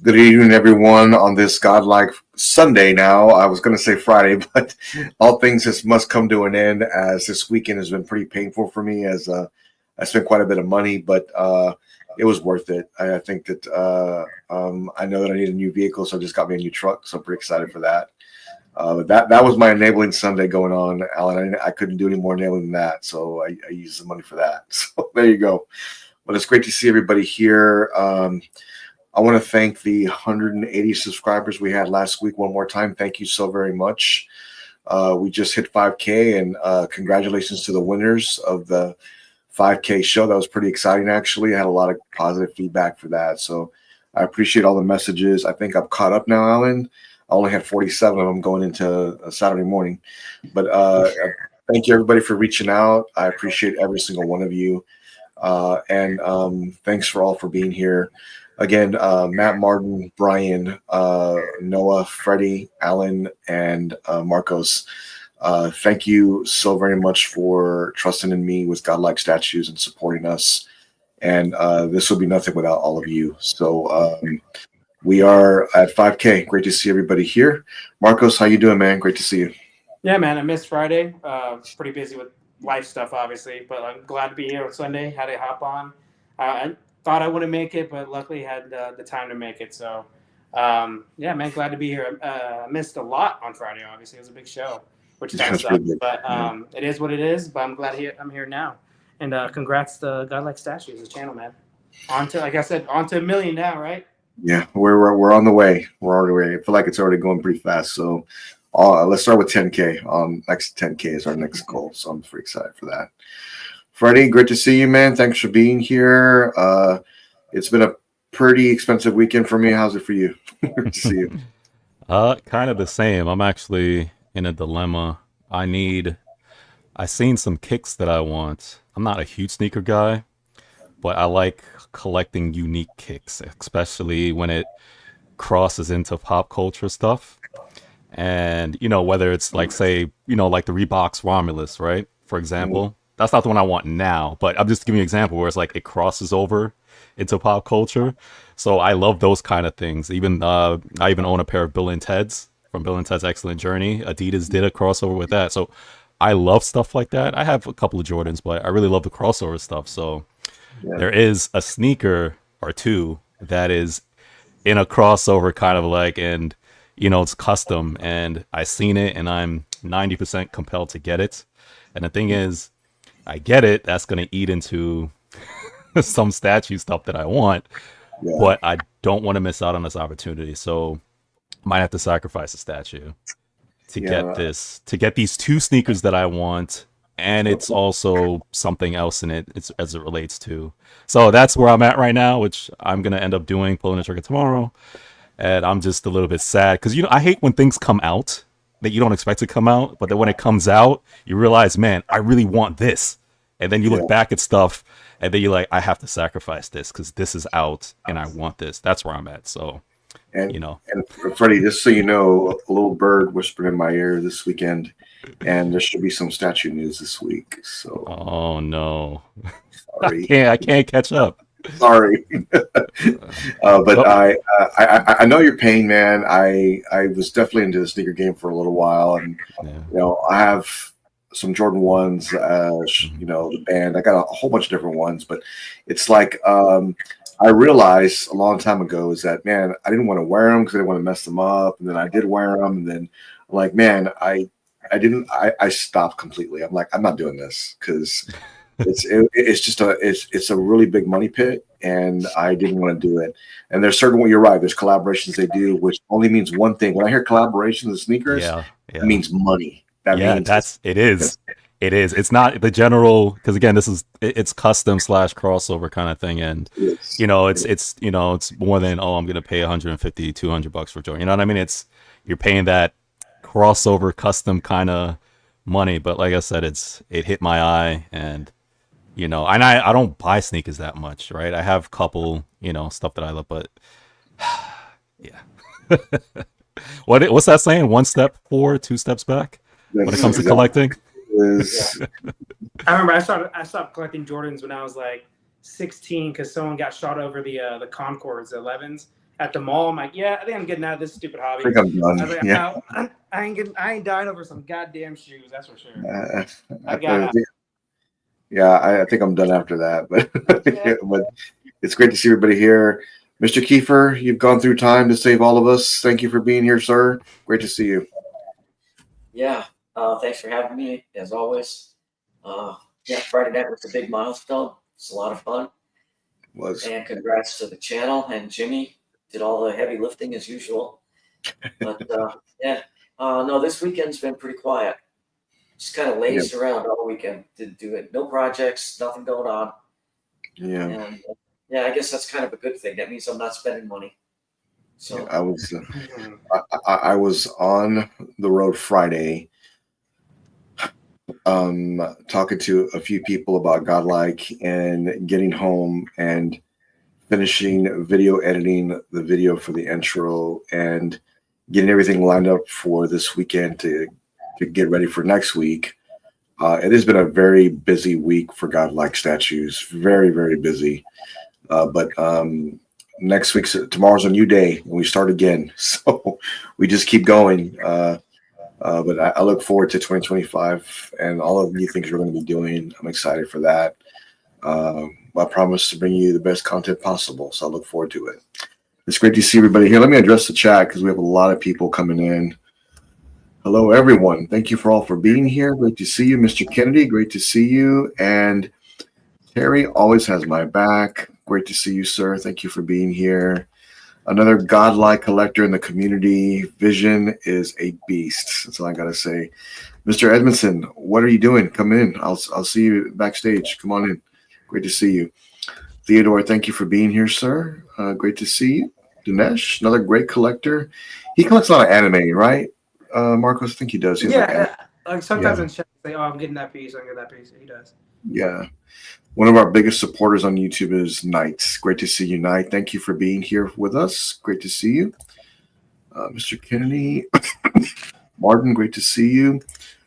Good evening, everyone, on this Godlike Sunday now. I was going to say Friday, but all things just must come to an end as this weekend has been pretty painful for me as I spent quite a bit of money, but it was worth it. I think that I know that I need a new vehicle, so I just got me a new truck, so I'm pretty excited for that. That was my enabling Sunday going on, Alan. I couldn't do any more enabling than that, so I used the money for that. So there you go. But it's great to see everybody here. I want to thank the 180 subscribers we had last week one more time. Thank you so very much. We just hit 5K, and congratulations to the winners of the 5K show. That was pretty exciting, actually. I had a lot of positive feedback for that. So I appreciate all the messages. I think I'm caught up now, Alan. I only had 47 of them going into a Saturday morning. But thank you, everybody, for reaching out. I appreciate every single one of you. And thanks for all for being here. Again, Matt, Martin, Brian, Noah, Freddie, Alan, and Marcos. Thank you so very much for trusting in me with Godlike Statues and supporting us. And this would be nothing without all of you. So we are at 5K. Great to see everybody here. Marcos, how you doing, man? Great to see you. Yeah, man. I missed Friday. Pretty busy with life stuff, obviously, but I'm glad to be here on Sunday. Had to hop on. I thought I wouldn't make it, but luckily had the time to make it. So, yeah, man, glad to be here. I missed a lot on Friday, obviously. It was a big show, which kind of sucks, but it is what it is. But I'm glad I'm here now. And congrats to Godlike Statues, the channel, man. On to, like I said, on to 1 million now, right? Yeah, we're on the way. We're on the way. I feel like it's already going pretty fast. So let's start with 10K. Next 10K is our next goal. So I'm pretty excited for that. Freddie, great to see you, man. Thanks for being here. It's been a pretty expensive weekend for me. How's it for you? Great to see you. Kind of the same. I'm actually in a dilemma. I seen some kicks that I want. I'm not a huge sneaker guy, but I like collecting unique kicks, especially when it crosses into pop culture stuff. And, whether it's like, say, like the Reeboks Romulus, right? For example. That's not the one I want now, but I'm just giving you an example where it's like it crosses over into pop culture. So I love those kind of things. Even I even own a pair of Bill and Ted's from Bill and Ted's Excellent Journey. Adidas did a crossover with that. So I love stuff like that. I have a couple of Jordans, but I really love the crossover stuff. So there is a sneaker or two that is in a crossover kind of like, and it's custom, and I seen it and I'm 90% compelled to get it. And the thing is, I get it, that's going to eat into some statue stuff that I want, but I don't want to miss out on this opportunity. So I might have to sacrifice a statue to get these two sneakers that I want. And it's also something else in it as it relates to. So that's where I'm at right now, which I'm going to end up doing, pulling the trigger tomorrow. And I'm just a little bit sad because, I hate when things come out that you don't expect to come out, but then when it comes out, you realize, man, I really want this. And then you look back at stuff, and then you're like, I have to sacrifice this because this is out, and I want this. That's where I'm at. So, And Freddie, just so you know, a little bird whispered in my ear this weekend, and there should be some statue news this week. So, oh no, sorry, I can't catch up. Sorry, but I know your pain, man. I was definitely into the sneaker game for a little while, and I have some Jordan 1s, the band. I got a whole bunch of different ones, but it's like I realized a long time ago is that, man, I didn't want to wear them because I didn't want to mess them up, and then I did wear them, and then I'm like, man, I stopped completely. I'm like, I'm not doing this because it's a really big money pit, and I didn't want to do it. And there's you're right. There's collaborations they do, which only means one thing. When I hear collaborations of sneakers, it means money. It is. It's not the general, because again, it's custom / crossover kind of thing, and it's more than I'm gonna pay $150, $200 for Jordan. You know what I mean? You're paying that crossover custom kind of money, but like I said, it hit my eye, and I don't buy sneakers that much, right? I have a couple stuff that I love, but yeah. What's that saying? 1 step forward, 2 steps back when it comes to collecting. I remember I stopped collecting Jordans when I was like 16 because someone got shot over the Concords, the 11s, at the mall. I'm like, yeah, I think I'm getting out of this stupid I hobby. think I'm I was done. like, Yeah. I ain't dying over some goddamn shoes. That's for sure. Uh, I after, got yeah, I think I'm done after that. But yeah. but it's great to see everybody here. Mr. Kiefer, you've gone through time to save all of us. Thank you for being here, sir. Great to see you. Yeah, thanks for having me, as always. Yeah, Friday night was a big milestone. It's a lot of fun. Was And congrats to the channel and Jimmy. Did all the heavy lifting as usual. But yeah, no, this weekend's been pretty quiet. Just kind of yeah, lazed around all weekend. Didn't do it. No projects, nothing going on. yeah. And yeah, I guess that's kind of a good thing. That means I'm not spending money. Yeah, So I was on the road Friday, talking to a few people about Godlike and getting home and finishing video editing the video for the intro and getting everything lined up for this weekend to get ready for next week. It has been a very busy week for Godlike statues. Very, very busy. But next week's tomorrow's a new day and we start again. So we just keep going. But I look forward to 2025 and all of the new things we're going to be doing. I'm excited for that. I promise to bring you the best content possible. So I look forward to it. It's great to see everybody here. Let me address the chat because we have a lot of people coming in. Hello, everyone. Thank you for all for being here. Great to see you, Mr. Kennedy. Great to see you. And Terry always has my back. Great to see you, sir. Thank you for being here. Another godlike collector in the community. Vision is a beast. That's all I gotta say. Mr. Edmondson, what are you doing? Come in. I'll see you backstage. Come on in. Great to see you. Theodore, thank you for being here, sir. Great to see you. Dinesh, another great collector. He collects a lot of anime, right? Marcos, I think he does. He has Like sometimes Yeah. in chat say, "Oh, I'm getting that piece. I'm getting that piece." He does. Yeah. One of our biggest supporters on YouTube is Knight. Great to see you, Knight. Thank you for being here with us. Great to see you. Mr. Kennedy, Martin, great to see you.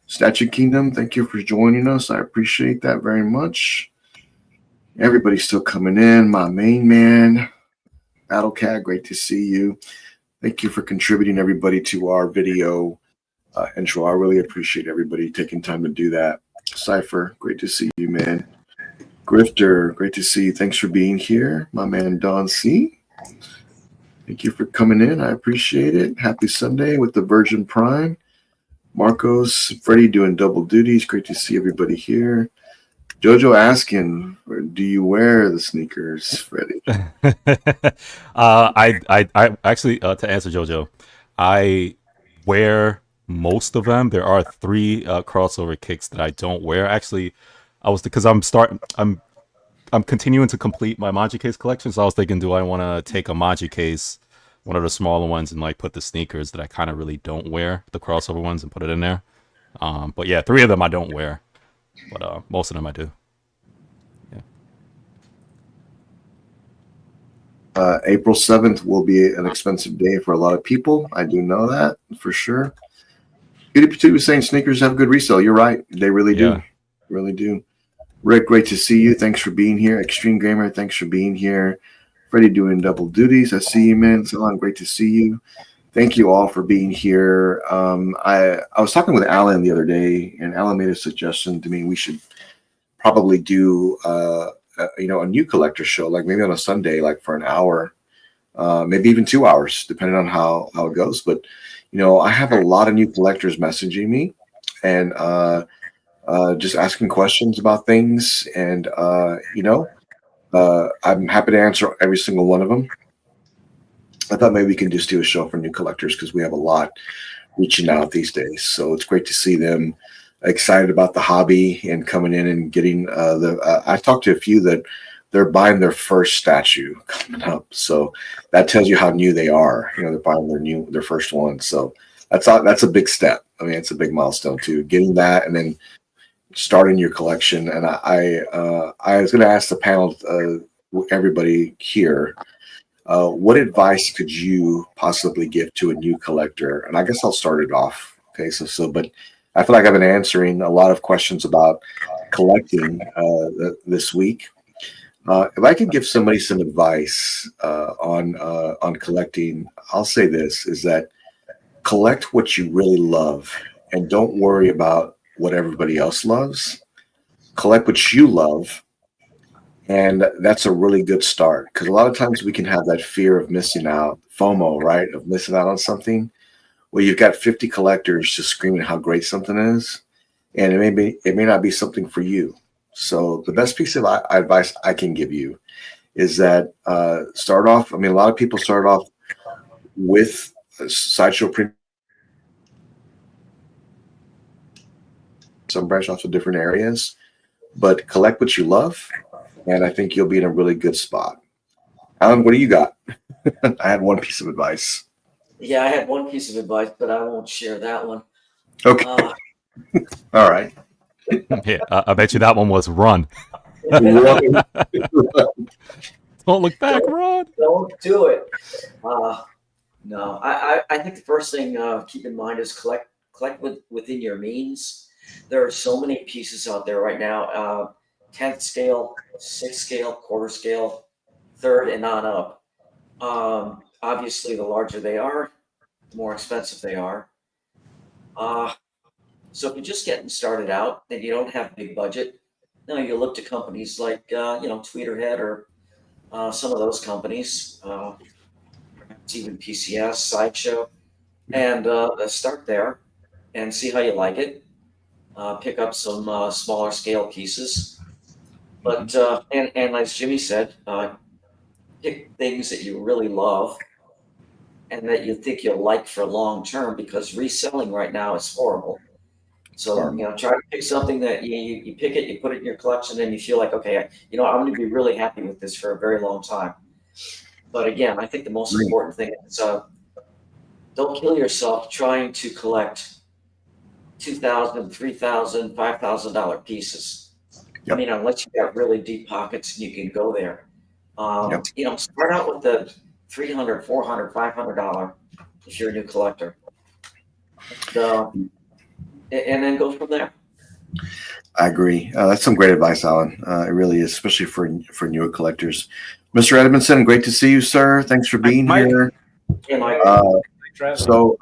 Statue Kingdom, thank you for joining us. I appreciate that very much. Everybody's still coming in. My main man, Battle Cat, great to see you. Thank you for contributing, everybody, to our video intro. I really appreciate everybody taking time to do that. Cypher, great to see you, man. Grifter, great to see you. Thanks for being here. My man, Don C. Thank you for coming in. I appreciate it. Happy Sunday with the Virgin Prime. Marcos, Freddie doing double duties. Great to see everybody here. Jojo asking, do you wear the sneakers, Freddie? I actually, to answer Jojo, I wear most of them. There are 3 crossover kicks that I don't wear. Actually, because I'm continuing to complete my Manji case collection, so I was thinking, do I want to take a Manji case, one of the smaller ones, and like put the sneakers that I kind of really don't wear, the crossover ones, and put it in there. But yeah, 3 of them I don't wear, but most of them I do. April 7th will be an expensive day for a lot of people. I do know that for sure. Beauty was saying sneakers have good resale. You're right. They really do. Yeah. Really do. Rick, great to see you. Thanks for being here. Extreme Gamer, thanks for being here. Freddie doing double duties. I see you, man. Salon, great to see you. Thank you all for being here. I was talking with Alan the other day, and Alan made a suggestion to me. We should probably do a new collector show, like maybe on a Sunday, like for an hour, maybe even 2 hours, depending on how it goes. But I have a lot of new collectors messaging me and just asking questions about things, and I'm happy to answer every single one of them. I thought maybe we can just do a show for new collectors because we have a lot reaching out these days. So it's great to see them excited about the hobby and coming in and getting I talked to a few that they're buying their first statue coming up. So that tells you how new they are. They're buying their first one. So that's a big step. I mean, it's a big milestone too, getting that and then starting your collection. And I was going to ask the panel, everybody here, what advice could you possibly give to a new collector? And I guess I'll start it off. Okay, but I feel like I've been answering a lot of questions about collecting this week. If I can give somebody some advice on collecting, I'll say this: is that collect what you really love, and don't worry about what everybody else loves. Collect what you love, and that's a really good start. Because a lot of times we can have that fear of missing out, FOMO, right? Of missing out on something. Well, you've got 50 collectors just screaming how great something is, and it may not be something for you. So the best piece of advice I can give you is that start off. I mean, a lot of people start off with sideshow print, some branch off to different areas, but collect what you love, and I think you'll be in a really good spot. Alan, what do you got? I had one piece of advice. Yeah, I had one piece of advice, but I won't share that one. Okay, all right. Yeah, I bet you that one was run. Run. Don't look back, run. Don't do it. No, I think the first thing keep in mind is collect within your means. There are so many pieces out there right now. 10th scale, 6th scale, quarter scale, third and on up. Obviously, the larger they are, the more expensive they are. So if you're just getting started out and you don't have a big budget, you look to companies like Tweeterhead or some of those companies, perhaps even PCS, Sideshow, and start there and see how you like it. Pick up some smaller scale pieces, but and as Jimmy said, pick things that you really love and that you think you'll like for long term because reselling right now is horrible. So try to pick something that you pick it, you put it in your collection, and you feel like, okay, I'm going to be really happy with this for a very long time. But again, I think the most important thing is don't kill yourself trying to collect $2,000, $3,000, $5,000 pieces. Yep. I mean, unless you got really deep pockets and you can go there. Start out with the $300, $400, $500 if you're a new collector, and then go from there. I agree. That's some great advice, Alan. It really is, especially for newer collectors. Mr. Edmondson, great to see you, sir. Thanks for being here. Yeah, Mike. So,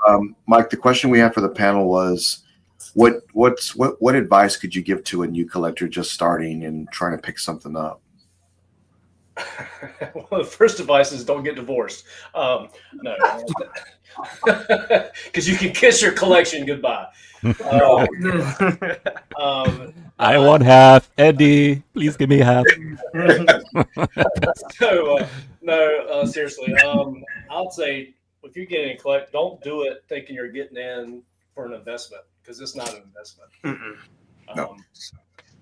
Mike, the question we have for the panel was, what advice could you give to a new collector just starting and trying to pick something up? Well, the first advice is don't get divorced. No, because you can kiss your collection goodbye. I want half. Eddie, please give me half. No, seriously. I'd say if you're getting a collect, don't do it thinking you're getting in for an investment because it's not an investment. No.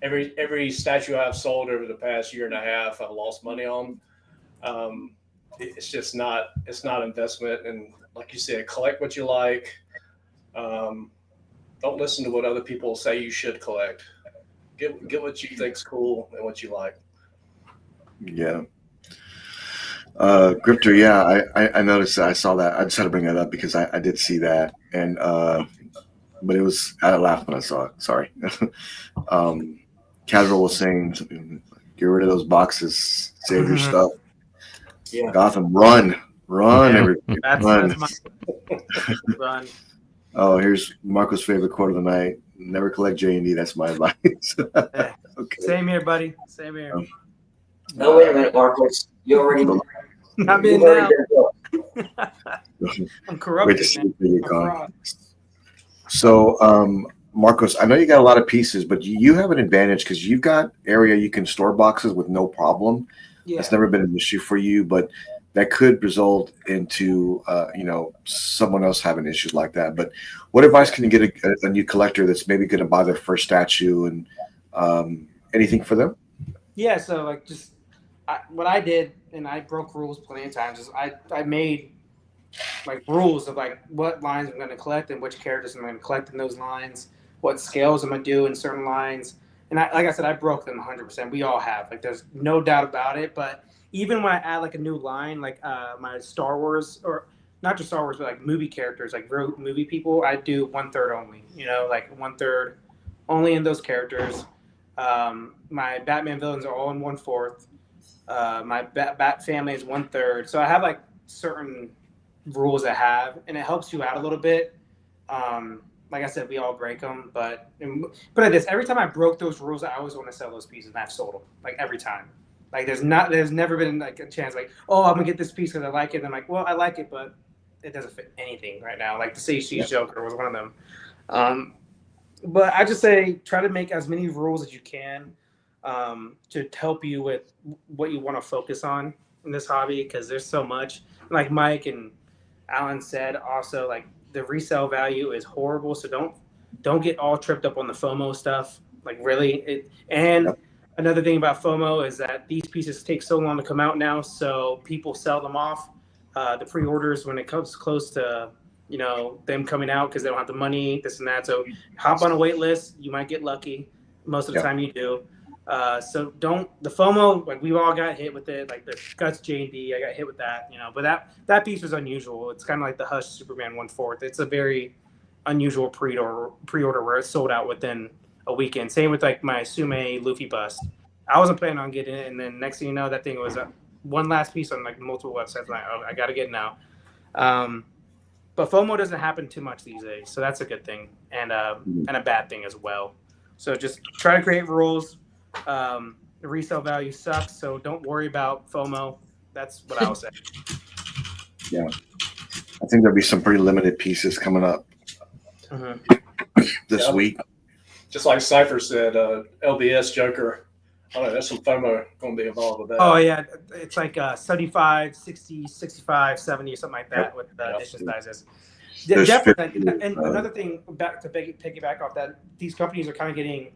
Every statue I've sold over the past year and a half, I've lost money on. It's just not. It's not investment. And like you said, collect what you like. Don't listen to what other people say you should collect. Get what you think's cool and what you like. Yeah. Grifter, yeah, I noticed that. I saw that. I just had to bring that up because I did see that. And but I laughed when I saw it. Sorry. Casual was saying, get rid of those boxes, save your stuff. Yeah. Gotham, run, everybody, run. That's run. Oh, here's Marco's favorite quote of the night. Never collect J&D. That's my advice. Okay. Same here, buddy. Same here. No, wait a minute, Marcos. You already. I'm in now. I'm corrupted. Great to see you, Con. So, Marcos, I know you got a lot of pieces, but you have an advantage because you've got area you can store boxes with no problem. Yeah. That's never been an issue for you, but that could result into someone else having issues like that. But what advice can you get a new collector that's maybe going to buy their first statue and anything for them? Yeah, so what I did, and I broke rules plenty of times, is I made like rules of like what lines I'm going to collect and which characters I'm going to collect in those lines, what scales I'm going to do in certain lines. And like I said, I broke them 100%. We all have. Like, there's no doubt about it. But even when I add like a new line, like my Star Wars, or not just Star Wars, but like movie characters, like real movie people, I do 1/3 only. Like 1/3 only in those characters. My Batman villains are all in 1/4. My bat family is 1/3. So I have like certain rules I have, and it helps you out a little bit. Like I said, we all break them, but at this, every time I broke those rules, I always want to sell those pieces, and I've sold them like every time. Like there's never been like a chance like, oh, I'm gonna get this piece because I like it. And I'm like, well, I like it, but it doesn't fit anything right now. Like the Seishi Joker was one of them. But I just say try to make as many rules as you can to help you with what you want to focus on in this hobby, because there's so much. Like Mike and Alan said, also like the resale value is horrible. So don't get all tripped up on the FOMO stuff. Like really, another thing about FOMO is that these pieces take so long to come out now, so people sell them off. The pre-orders when it comes close to them coming out because they don't have the money, this and that. So hop on a wait list. You might get lucky. Most of the time you do. So the FOMO, like we've all got hit with it, like the Guts J&D, I got hit with that, but that piece was unusual. It's kind of like the Hush Superman 1/4. It's a very unusual pre-order where it sold out within a weekend. Same with like my Sume Luffy bust. I wasn't planning on getting it, and then next thing you know, that thing was one last piece on like multiple websites. I'm like, oh, I got to get it now. But FOMO doesn't happen too much these days, so that's a good thing and a bad thing as well. So just try to create rules. The resale value sucks, so don't worry about FOMO. That's what I will say. Yeah, I think there'll be some pretty limited pieces coming up this week. Just like Cypher said, LBS Joker. I don't know, that's some FOMO going to be involved with that. Oh, yeah. It's like 75, 60, 65, 70, something like that with the edition sizes. Definitely. And another thing, back to piggyback off that, these companies are kind of getting,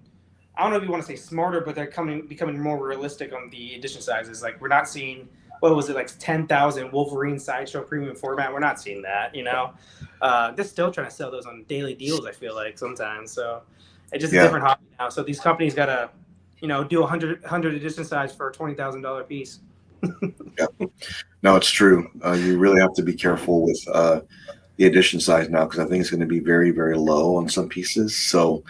I don't know if you want to say smarter, but they're becoming more realistic on the edition sizes. Like, we're not seeing, what was it, like 10,000 Wolverine Sideshow premium format. We're not seeing that, They're still trying to sell those on daily deals, I feel like, sometimes. So it's just a different hobby now. So these companies got to, do 100 edition size for a $20,000 piece. No, it's true. You really have to be careful with the edition size now, because I think it's going to be very, very low on some pieces. So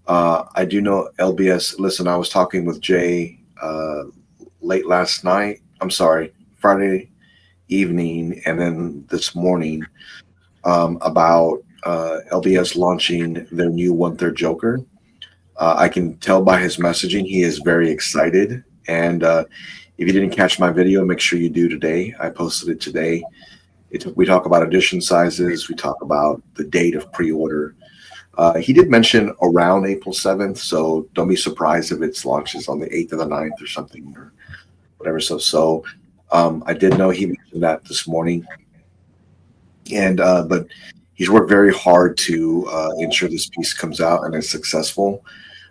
I do know LBS. Listen, I was talking with Jay late last night. I'm sorry, Friday evening, and then this morning about LBS launching their new 1/3 Joker. I can tell by his messaging he is very excited. And if you didn't catch my video, make sure you do today. I posted it today. We talk about edition sizes. We talk about the date of pre-order. He did mention around April 7th, so don't be surprised if it launches on the 8th or the 9th or something or whatever. So I did know he mentioned that this morning. And but he's worked very hard to ensure this piece comes out and is successful.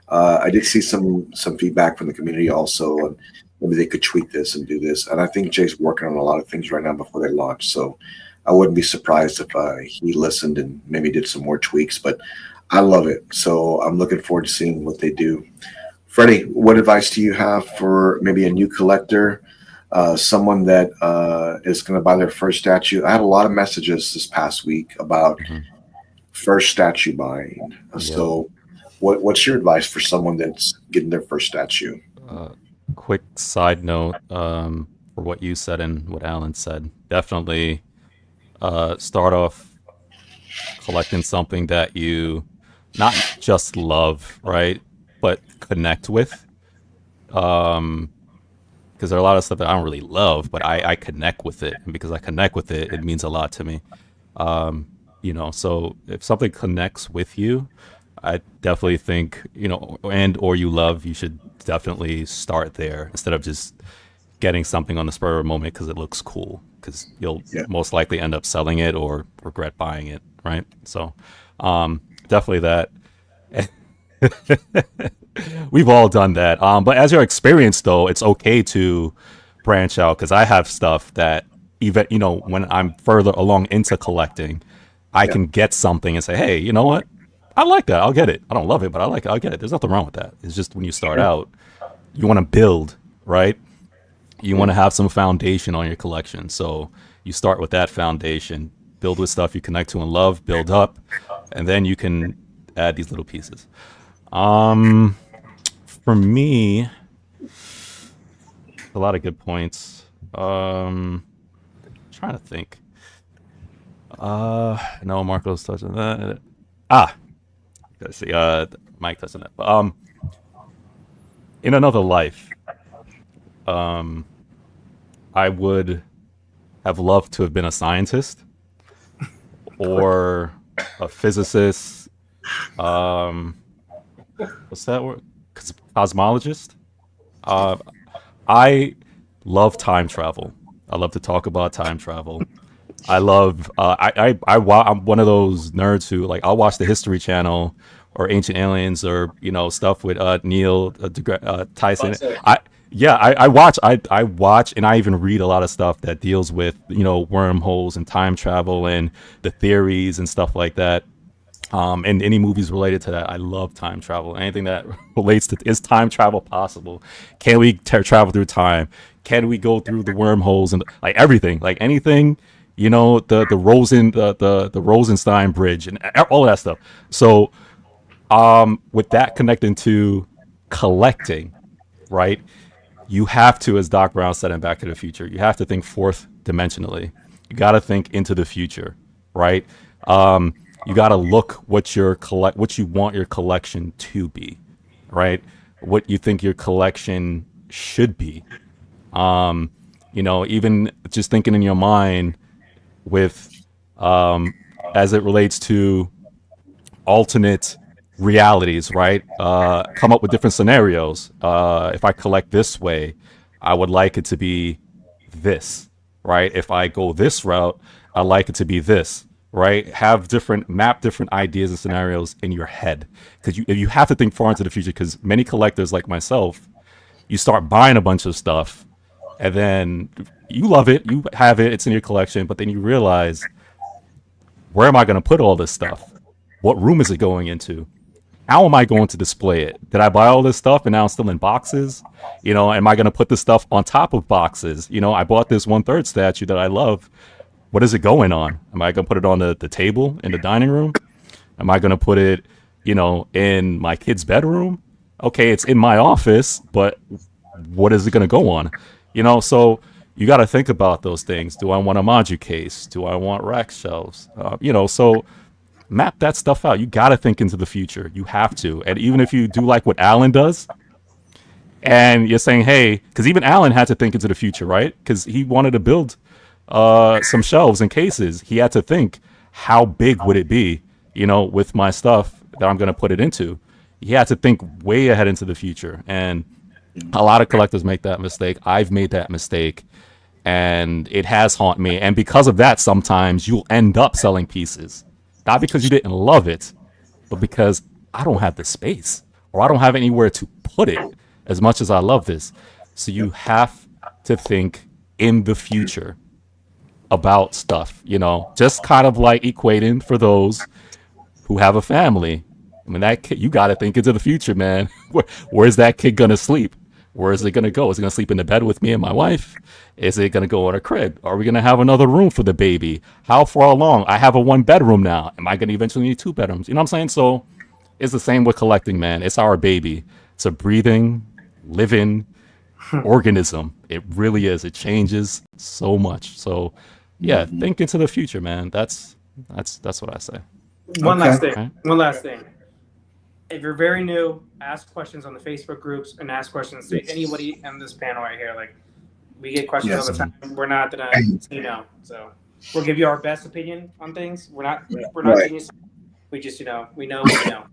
I did see some feedback from the community also, and maybe they could tweak this and do this. And I think Jay's working on a lot of things right now before they launch. So I wouldn't be surprised if he listened and maybe did some more tweaks. But I love it. So I'm looking forward to seeing what they do. Freddie, what advice do you have for maybe a new collector, someone that is going to buy their first statue? I had a lot of messages this past week about first statue buying. So what's your advice for someone that's getting their first statue? Quick side note for what you said and what Alan said. Definitely start off collecting something that you not just love, right, but connect with. Because there are a lot of stuff that I don't really love, but I connect with it. And because I connect with it, it means a lot to me. So if something connects with you, I definitely think, or you love, you should definitely start there instead of just getting something on the spur of the moment because it looks cool, because you'll most likely end up selling it or regret buying it, right? So definitely that. We've all done that. But as your experience, though, it's okay to branch out, because I have stuff that even, when I'm further along into collecting, I can get something and say, hey, you know what? I like that. I'll get it. I don't love it, but I like it. I'll get it. There's nothing wrong with that. It's just when you start out, you want to build, right? You want to have some foundation on your collection. So you start with that foundation, build with stuff you connect to and love, build up, and then you can add these little pieces. For me, A lot of good points. Trying to think. No, Marco's touching that. Let's see. Mike touching that. In another life, I would have loved to have been a scientist or a physicist. What's that word? Cosmologist. I love time travel. I love to talk about time travel. I love. I'm one of those nerds who like. I'll watch the History Channel or Ancient Aliens or stuff with Neil Tyson. I watch. I watch and I even read a lot of stuff that deals with wormholes and time travel and the theories and stuff like that. And any movies related to that. I love time travel. Anything that relates to is time travel possible? Can we travel through time? Can we go through the wormholes and like everything, like anything? The Rosenstein Bridge and all that stuff. So, with that connecting to collecting, right? You have to, as Doc Brown said in Back to the Future, you have to think fourth dimensionally. You got to think into the future, right? You got to look what you want your collection to be, right? What you think your collection should be. Even just thinking in your mind with, as it relates to alternate realities, right? Come up with different scenarios. If I collect this way, I would like it to be this, right? If I go this route, I like it to be this, right? Map different ideas and scenarios in your head, because you have to think far into the future. Because many collectors like myself, you start buying a bunch of stuff, and then you love it, you have it, it's in your collection, but then you realize, where am I going to put all this stuff? What room is it going into? How am I going to display it? Did I buy all this stuff and now it's still in boxes? Am I going to put this stuff on top of boxes? I bought this 1/3 statue that I love. What is it going on? Am I going to put it on the table in the dining room? Am I going to put it, in my kid's bedroom? Okay, it's in my office, but what is it going to go on? So you got to think about those things. Do I want a Maju case? Do I want rack shelves? So map that stuff out. You got to think into the future. You have to. And even if you do like what Alan does, and you're saying, hey, because even Alan had to think into the future, right? Because he wanted to build some shelves and cases. He had to think, how big would it be, with my stuff that I'm going to put it into? He had to think way ahead into the future. And a lot of collectors make that mistake. I've made that mistake, and it has haunted me. And because of that, sometimes you'll end up selling pieces. Not because you didn't love it, but because I don't have the space or I don't have anywhere to put it as much as I love this. So you have to think in the future about stuff, just kind of like equating for those who have a family. I mean, that kid, you got to think into the future, man. Where's that kid going to sleep? Where is it going to go? Is it going to sleep in the bed with me and my wife? Is it going to go in a crib? Are we going to have another room for the baby? How far along? I have a 1-bedroom now. Am I going to eventually need 2 bedrooms? You know what I'm saying? So it's the same with collecting, man. It's our baby. It's a breathing, living organism. It really is. It changes so much. So yeah, think into the future, man. That's what I say. One last thing. Okay. One last thing. If you're very new, ask questions on the Facebook groups and ask questions to anybody on this panel right here. Like, we get questions all the time. We're not gonna say no. So we'll give you our best opinion on things. We're not genius. We just we know what we know.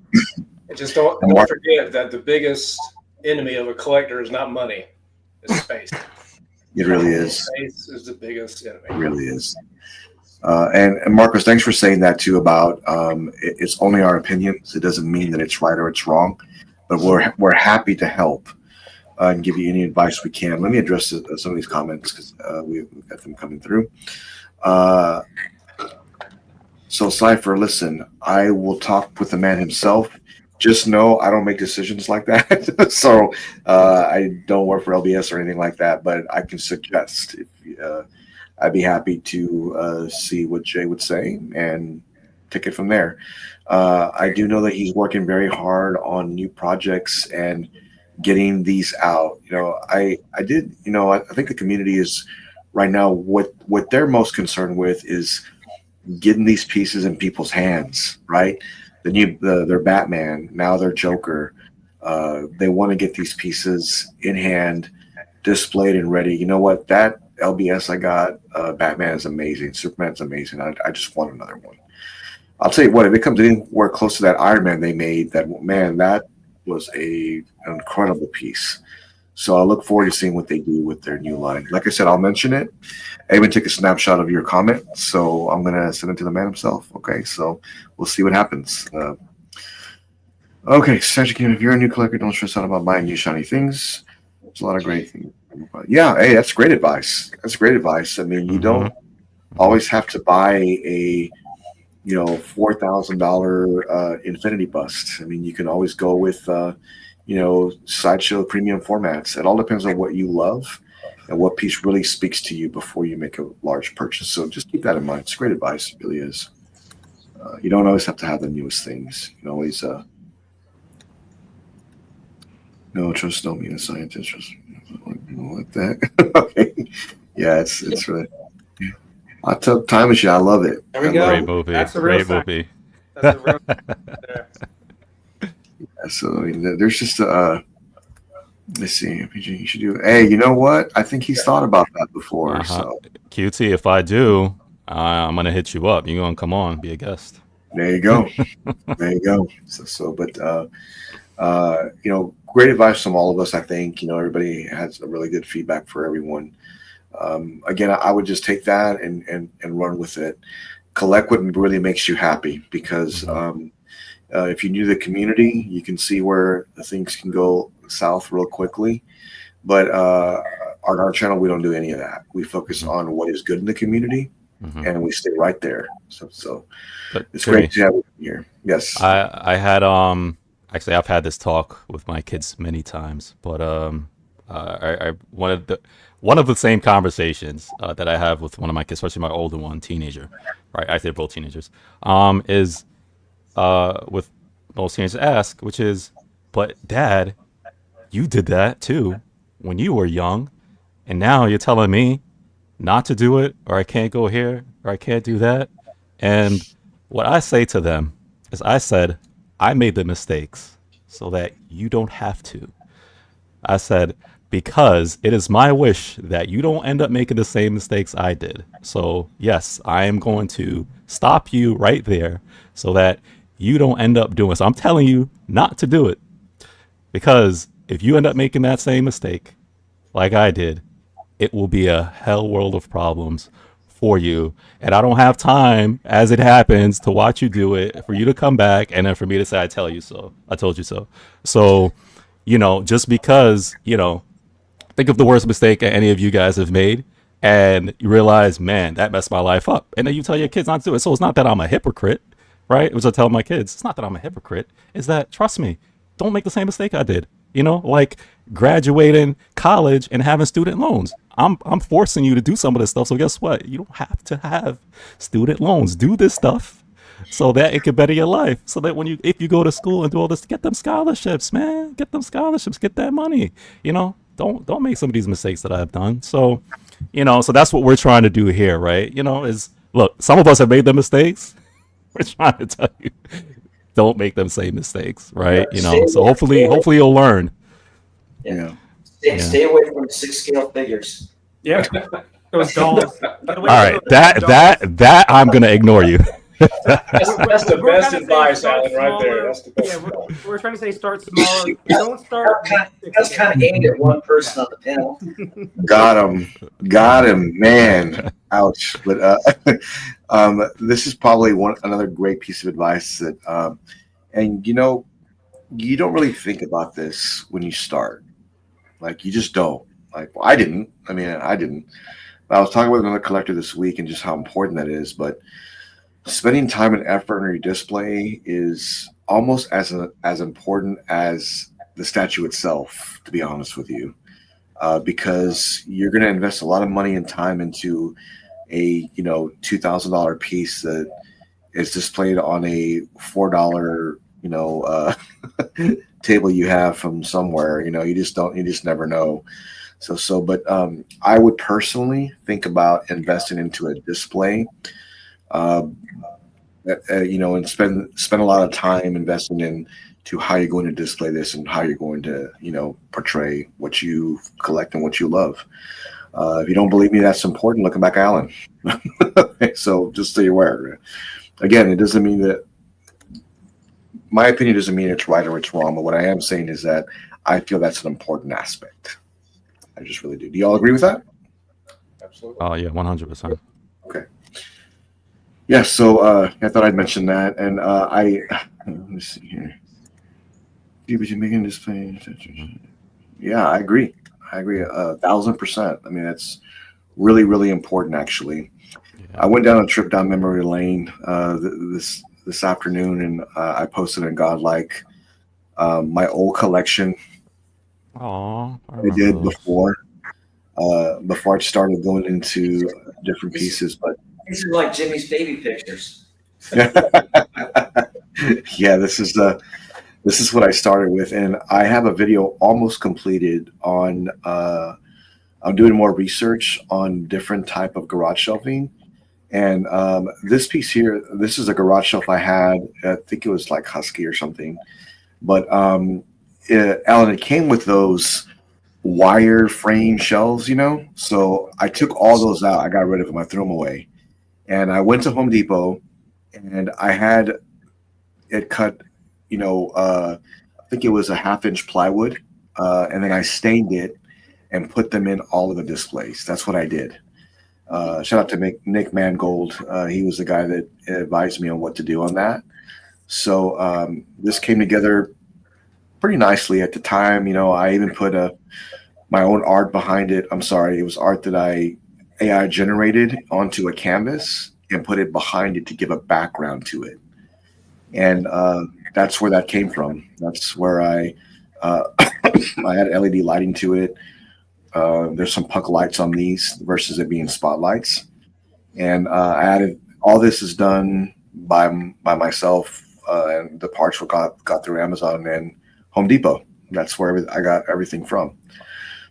And just don't forget that the biggest enemy of a collector is not money, it's space. It really is. Space is the biggest enemy. It really is. And Marcus, thanks for saying that too about it's only our opinions. It doesn't mean that it's right or it's wrong, but we're happy to help and give you any advice we can. Let me address some of these comments because we've got them coming through. So Cypher, listen, I will talk with the man himself. Just know I don't make decisions like that. So I don't work for LBS or anything like that, but I can suggest if I'd be happy to see what Jay would say and take it from there. I do know that he's working very hard on new projects and getting these out. I did. I think the community is right now what they're most concerned with is getting these pieces in people's hands. Right, their Batman, now their Joker. They want to get these pieces in hand, displayed and ready. You know what? That LBS I got, Batman is amazing. Superman's amazing. I just want another one. I'll tell you what, if it comes anywhere close to that Iron Man they made, that was an incredible piece. So I look forward to seeing what they do with their new line. Like I said, I'll mention it. I even took a snapshot of your comment, so I'm gonna send it to the man himself. Okay, so we'll see what happens. Okay, Cedric, if you're a new collector, don't stress out about buying new shiny things. There's a lot of great things. Yeah, hey, that's great advice. That's great advice. I mean, you don't always have to buy a $4,000 Infinity Bust. I mean, you can always go with sideshow premium formats. It all depends on what you love and what piece really speaks to you before you make a large purchase. So just keep that in mind. It's great advice. It really is. You don't always have to have the newest things. You can always no trust, don't mean a scientist. Trust like that. Okay. Yeah, it's really. Hot Tub Time Machine. I love it. There we go. Great movie. That's the real Great sign. movie. That's the real there. Yeah, so I mean, there's just let's see. You should do. Hey, you know what? I think he's thought about that before. So QT, if I do, I'm gonna hit you up. You're gonna come on, be a guest. there you go. There you go. But great advice from all of us. I think everybody has a really good feedback for everyone. Again, I would just take that and run with it. Collect what really makes you happy, because if you knew the community, you can see where the things can go south real quickly. But on our channel, we don't do any of that. We focus on what is good in the community, and we stay right there. So it's great to have you here. Yes, I had actually I've had this talk with my kids many times, but I one of the same conversations that I have with one of my kids, especially my older one, teenager, right? I think both teenagers, is with most teenagers ask, which is, but Dad, you did that too when you were young, and now you're telling me not to do it, or I can't go here, or I can't do that. And what I say to them is, I said, I made the mistakes so that you don't have to. I said, because it is my wish that you don't end up making the same mistakes I did. So yes, I am going to stop you right there so that you don't end up doing. So I'm telling you not to do it, because if you end up making that same mistake like I did, it will be a hell world of problems for you. And I don't have time, as it happens, to watch you do it, for you to come back and then for me to say, I told you so. So, just because, think of the worst mistake that any of you guys have made, and you realize, man, that messed my life up. And then you tell your kids not to do it. So it's not that I'm a hypocrite, right? Which I tell my kids, it's not that I'm a hypocrite. It's that, trust me, don't make the same mistake I did. Like graduating college and having student loans. I'm forcing you to do some of this stuff. So guess what? You don't have to have student loans. Do this stuff so that it can better your life. So that if you go to school and do all this, get them scholarships, man. Get them scholarships. Get that money. Don't make some of these mistakes that I've done. So, so that's what we're trying to do here, right? Is look, some of us have made the mistakes. We're trying to tell you, don't make them same mistakes, right? So hopefully you'll learn. Yeah. Stay away from 6-scale figures. Yep. Those dolls. All right, that I'm gonna ignore you. That's the best advice, Alan, right there. That's the best. Yeah, we're trying to say start smaller. Don't start. That's kind of aimed at one person on the panel. Got him, man. Ouch. But this is probably another great piece of advice that, and you don't really think about this when you start. Like, you just don't. Like, well, I didn't. I was talking with another collector this week and just how important that is. But spending time and effort on your display is almost as important as the statue itself, to be honest with you, because you're going to invest a lot of money and time into a $2,000 piece that is displayed on a $4 table you have from somewhere. You just never know. But I would personally think about investing into a display, uh, and spend a lot of time investing into how you're going to display this and how you're going to, portray what you collect and what you love. If you don't believe me, that's important. Looking back, Alan. So just so you're aware. Again, it doesn't mean that my opinion doesn't mean it's right or it's wrong. But what I am saying is that I feel that's an important aspect. I just really do. Do y'all agree with that? Absolutely. Oh yeah, 100%. Okay. Yeah. So I thought I'd mention that, and let me see here. People making display. Yeah, I agree. I agree 1,000%. I mean, that's really, really important, actually. I went down a trip down memory lane this afternoon, and I posted in Godlike my old collection. Oh, I I did those. before I started going into different pieces, but These are like Jimmy's baby pictures. yeah, this is what I started with, and I have a video almost completed on. I'm doing more research on different type of garage shelving, and this piece here, this is a garage shelf I had. I think it was like Husky or something, but Alan, it came with those wire frame shelves, So I took all those out. I got rid of them. I threw them away, and I went to Home Depot, and I had it cut. I think it was a 1/2 inch plywood, and then I stained it and put them in all of the displays. That's what I did. Shout out to Nick Mangold. He was the guy that advised me on what to do on that. So this came together pretty nicely at the time. I even put my own art behind it. I'm sorry, it was art that I AI generated onto a canvas and put it behind it to give a background to it. And that's where that came from. That's where I had LED lighting to it. There's some puck lights on these versus it being spotlights. And I added all this is done by myself, and the parts were got through Amazon and Home Depot. That's where I got everything from.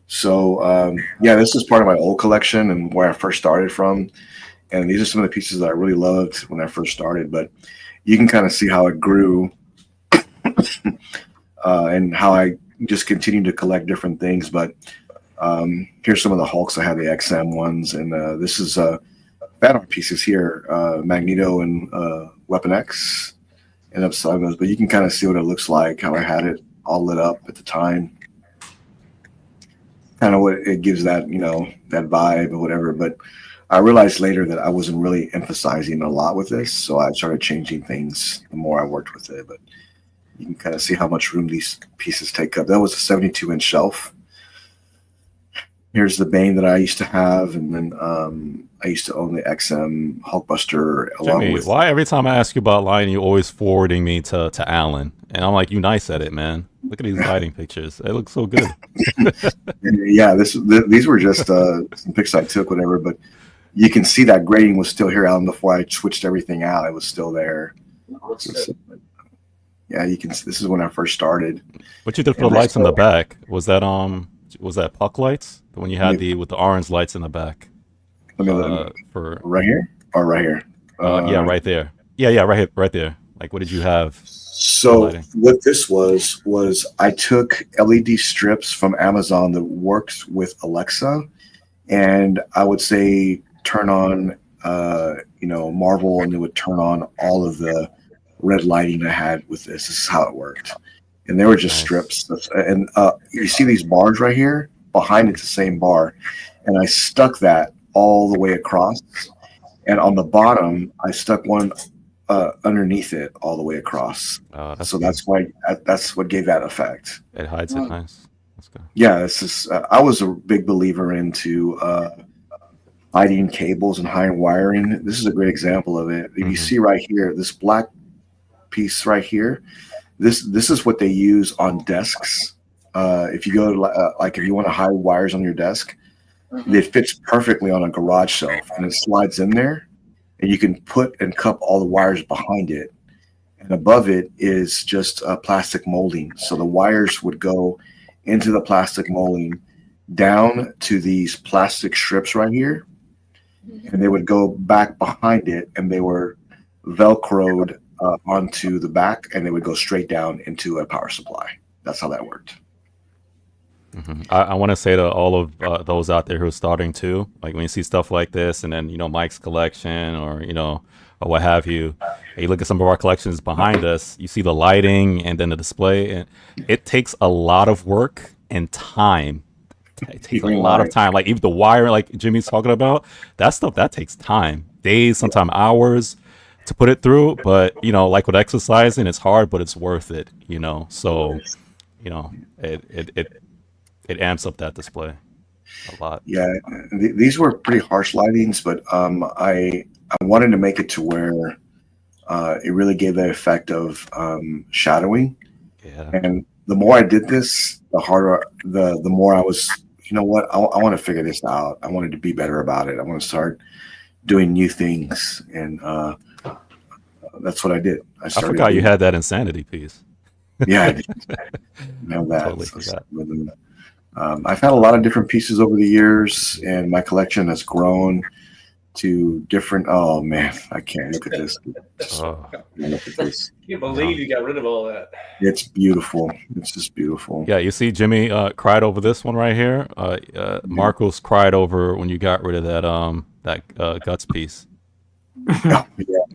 So yeah, this is part of my old collection and where I first started from. And these are some of the pieces that I really loved when I first started. But you can kind of see how it grew and how I just continued to collect different things. But here's some of the Hulks. I have the XM ones, and this is fan art pieces here, Magneto and Weapon X, and upside those. But you can kind of see what it looks like, how I had it all lit up at the time. Kind of what it gives that, that vibe or whatever. But I realized later that I wasn't really emphasizing a lot with this, so I started changing things the more I worked with it. But you can kind of see how much room these pieces take up. That was a 72-inch shelf. Here's the Bane that I used to have, and then I used to own the XM Hulkbuster along Jimmy, with. why every time I ask you about lighting, you're always forwarding me to Alan? And I'm like, you nice at it, man. Look at these lighting pictures. They look so good. Yeah, these were just some pics I took, whatever. But you can see that grading was still here, Alan. Before I switched everything out, it was still there. Yeah, you can. This is when I first started. What you did for the lights in the back? Was that puck lights? The one you had with the orange lights in the back? For right here or right here? Yeah, right there. Yeah, right there. Like, what did you have? So what this was I took LED strips from Amazon that works with Alexa, and I would say turn on, Marvel, and it would turn on all of the red lighting I had with this. This is how it worked, and they were just strips. And you see these bars right here behind it's the same bar, and I stuck that all the way across, and on the bottom I stuck one underneath it all the way across. So that's why that's what gave that effect. It hides it nice. That's good. Yeah, this is. I was a big believer into hiding cables and hiding wiring. This is a great example of it. If you see right here, this black piece right here, this is what they use on desks. If you go to like if you want to hide wires on your desk, it fits perfectly on a garage shelf, and it slides in there. And you can put and cup all the wires behind it, and above it is just plastic molding. So the wires would go into the plastic molding down to these plastic strips right here, and they would go back behind it, and they were velcroed onto the back, and they would go straight down into a power supply. That's how that worked. I want to say to all of those out there who are starting too, like when you see stuff like this, and then Mike's collection, or or what have you, and you look at some of our collections behind us, you see the lighting and then the display, and it takes a lot of work and time. It takes a lot of time. Like even the wire, like Jimmy's talking about, that stuff that takes time, days, sometimes hours to put it through. But like with exercising, it's hard, but it's worth it. So it amps up that display a lot. Yeah, these were pretty harsh lightings, but I wanted to make it to where it really gave that effect of shadowing. Yeah. And the more I did this, the harder, the more I was, I want to figure this out. I wanted to be better about it. I want to start doing new things. And that's what I did. I forgot you had that insanity piece. Yeah, I did. That. Totally forgot. I've had a lot of different pieces over the years, and my collection has grown to different. Oh man, I can't look at this. Look at this. I can't believe you got rid of all that. It's beautiful. It's just beautiful. Yeah, you see, Jimmy cried over this one right here. Marcos cried over when you got rid of that guts piece. Yeah.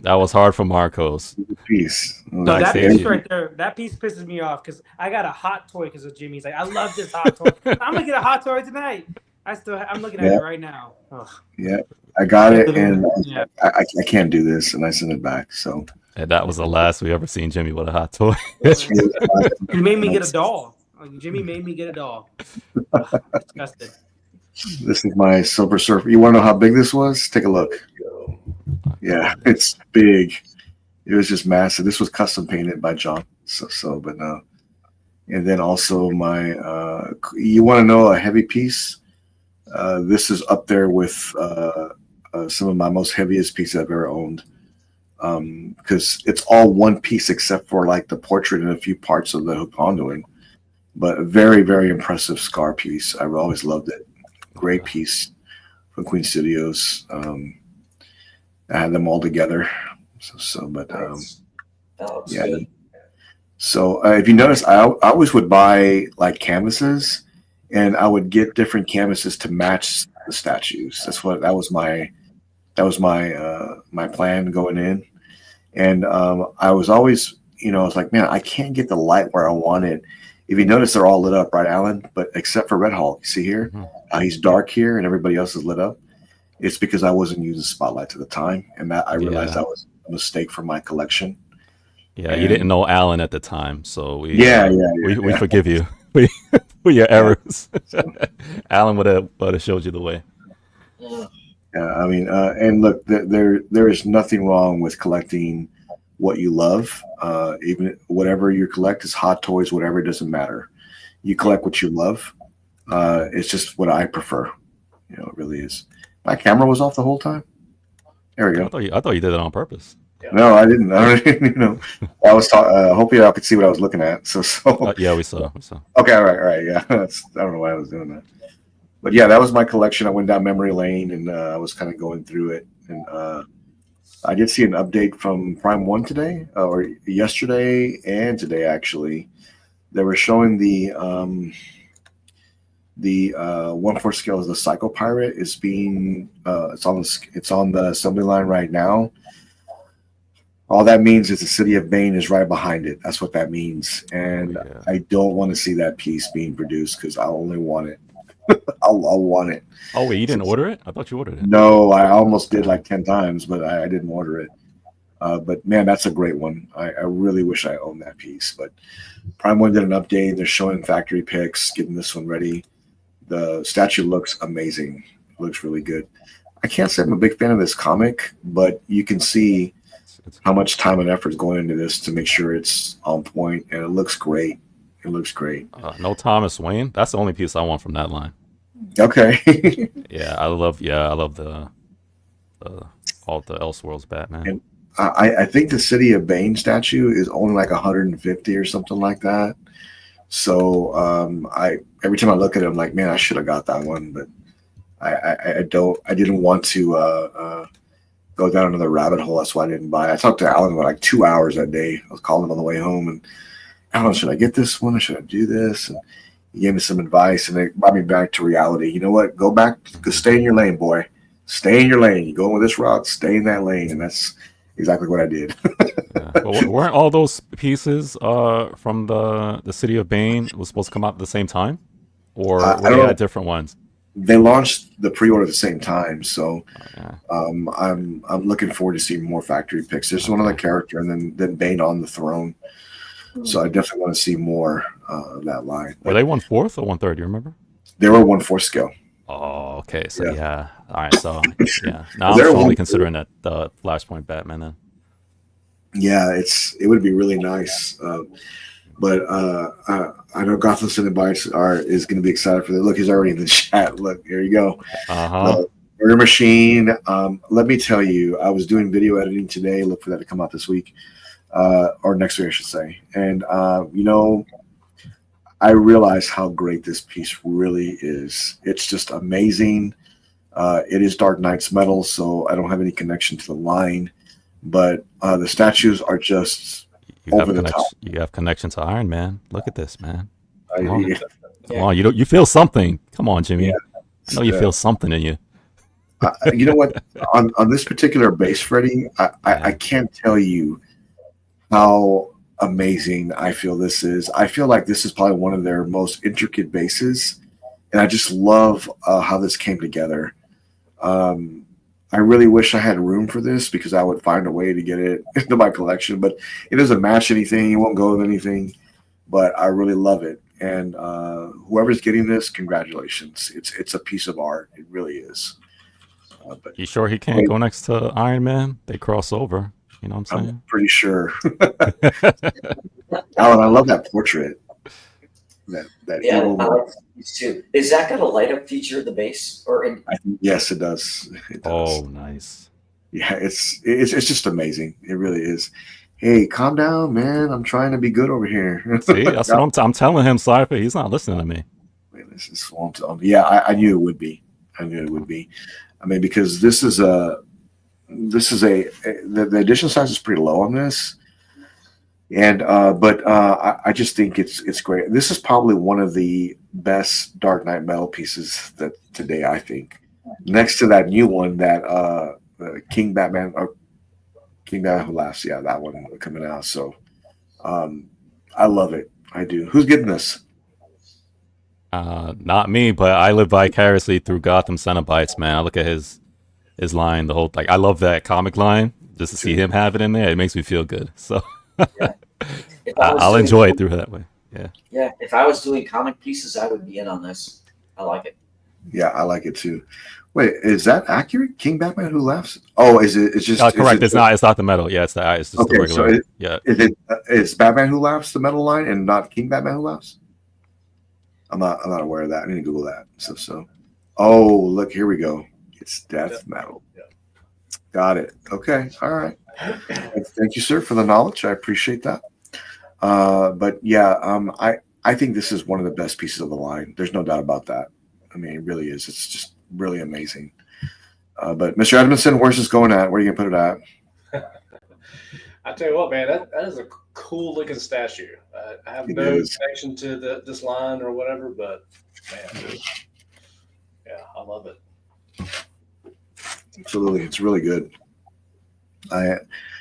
That was hard for Marcos. Piece. So that piece right there, that piece pisses me off because I got a hot toy because of Jimmy's. Like, I love this hot toy. I'm gonna get a hot toy tonight. I'm looking at it right now. Ugh. Yeah, I got it, and I can't do this, and I sent it back. So and that was the last we ever seen Jimmy with a hot toy. He made me get a doll. Jimmy made me get a doll. Disgusted. This is my Silver Surfer. You want to know how big this was? Take a look. Yeah, it's big. It was just massive. This was custom painted by John. But and then also my. You want to know a heavy piece? This is up there with some of my most heaviest pieces I've ever owned. Because it's all one piece except for like the portrait and a few parts of the hook conduit. But a very, very impressive scar piece. I've always loved it. Great piece from Queen Studios. I had them all together. Yeah. Good. So if you notice, I always would buy like canvases, and I would get different canvases to match the statues. That was my plan going in. And I was always, I was like, man, I can't get the light where I want it. If you notice, they're all lit up, right, Alan? But except for Red Hulk, you see here, he's dark here, and everybody else is lit up. It's because I wasn't using spotlights at the time, and that I realized that was a mistake for my collection. Yeah, and you didn't know Alan at the time, so we forgive you for your errors. Alan would have showed you the way. Yeah, I mean, and look, there is nothing wrong with collecting what you love. Even whatever you collect is hot toys, whatever, it doesn't matter. You collect what you love. It's just what I prefer. It really is. My camera was off the whole time. There we go. I thought you did it on purpose. No, I didn't. I was talking. Hopefully, I could see what I was looking at. So. Yeah, we saw. Okay, all right. Yeah, I don't know why I was doing that. But yeah, that was my collection. I went down memory lane, and I was kind of going through it. And I did see an update from Prime One today, or yesterday and today actually. They were showing the 1/4 scale of the Psycho Pirate is being it's on the assembly line right now. All that means is the city of Bane is right behind it. That's what that means. And I don't want to see that piece being produced because I only want it. I'll want it. Oh wait, you didn't order it? I thought you ordered it. No, I almost did like 10 times, but I didn't order it. But man, that's a great one. I really wish I owned that piece. But Prime One did an update. They're showing factory pics, getting this one ready. The statue looks amazing. It looks really good. I can't say I'm a big fan of this comic, but you can see how much time and effort is going into this to make sure it's on point, and it looks great. It looks great. No Thomas Wayne. That's the only piece I want from that line. Okay. I love the all the Elseworlds Batman. And I think the City of Bane statue is only like 150 or something like that. So I every time I look at it, I'm like, man, I should have got that one, but I don't. I didn't want to go down another rabbit hole. That's why I didn't buy it. I talked to Alan for like 2 hours that day. I was calling him on the way home, and Alan, should I get this one or should I do this? And he gave me some advice, and it brought me back to reality. You know what? Go back, stay in your lane, boy. Stay in your lane. You going with this route, stay in that lane, and that's exactly what I did. Yeah. Well, weren't all those pieces from the City of Bane was supposed to come out at the same time, or I were they don't know. at different ones? They launched the pre-order at the same time, so Yeah. I'm looking forward to seeing more factory picks. There's one other character, and then Bane on the throne. So I definitely want to see more of that line. Were they 1/4 or 1/3? You remember? They were 1/4 scale. Oh, okay. So Yeah. yeah. All right. So yeah. Now I'm They're totally 1/4. considering that the Flashpoint Batman then. Yeah, it would be really nice. But I know Gotham City Bites is going to be excited for that. Look, he's already in the chat. Look, here you go. Murder Machine. Let me tell you, I was doing video editing today. Look for that to come out this week, or next week, I should say. And I realize how great this piece really is. It's just amazing. It is Dark Knight's metal, so I don't have any connection to the line, but the statues are just over the top. You have connection to Iron Man. Look at this, man. Yeah. Come on. You feel something. Come on, Jimmy. Yeah. I know you feel something in you. You know what? On this particular base, Freddie, I can't tell you how amazing I feel this is. I feel like this is probably one of their most intricate bases, and I just love how this came together. I really wish I had room for this because I would find a way to get it into my collection, but it doesn't match anything. It won't go with anything, but I really love it. And whoever's getting this, congratulations. It's a piece of art. It really is. But You sure he can't go next to Iron Man? They cross over. You know what I'm saying? I'm pretty sure. Alan, I love that portrait. That Yeah, evil. I like these too. Is that got a light up feature at the base or in? Yes, it does. It does. Oh, nice. Yeah, it's just amazing. It really is. Hey, calm down, man. I'm trying to be good over here. See, that's what I'm telling him, Cypher. He's not listening to me. Wait, this is yeah, I knew it would be. I knew it would be. I mean, because the edition size is pretty low on this, and but I just think it's great. This is probably one of the best Dark Knight metal pieces that today, I think, next to that new one that King Batman Who Laughs. Yeah, that one coming out. So I love it. I do. Who's getting this? Not me, but I live vicariously through Gotham Cenobites, man. I look at his line, the whole like I love that comic line. Just to see him have it in there, it makes me feel good. So Yeah. I'll enjoy it through that way. Yeah. Yeah, if I was doing comic pieces, I would be in on this. I like it. Yeah, I like it too. Wait, is that accurate? King Batman Who Laughs? Oh, is it? It's just correct. It's not the metal. Yeah, it's just okay, the regular. So yeah. Is Batman Who Laughs the metal line and not King Batman Who Laughs? I'm not aware of that. I need to Google that. So. Oh, look, here we go. It's death metal. Yeah. Got it. Okay. All right. Thank you, sir, for the knowledge. I appreciate that. But yeah, I think this is one of the best pieces of the line. There's no doubt about that. I mean, it really is. It's just really amazing. But Mr. Edmondson, where's this going at? Where are you gonna put it at? I tell you what, man, that is a cool looking statue. I have It no is. connection to this line or whatever, but man, yeah, I love it. Absolutely, it's really good.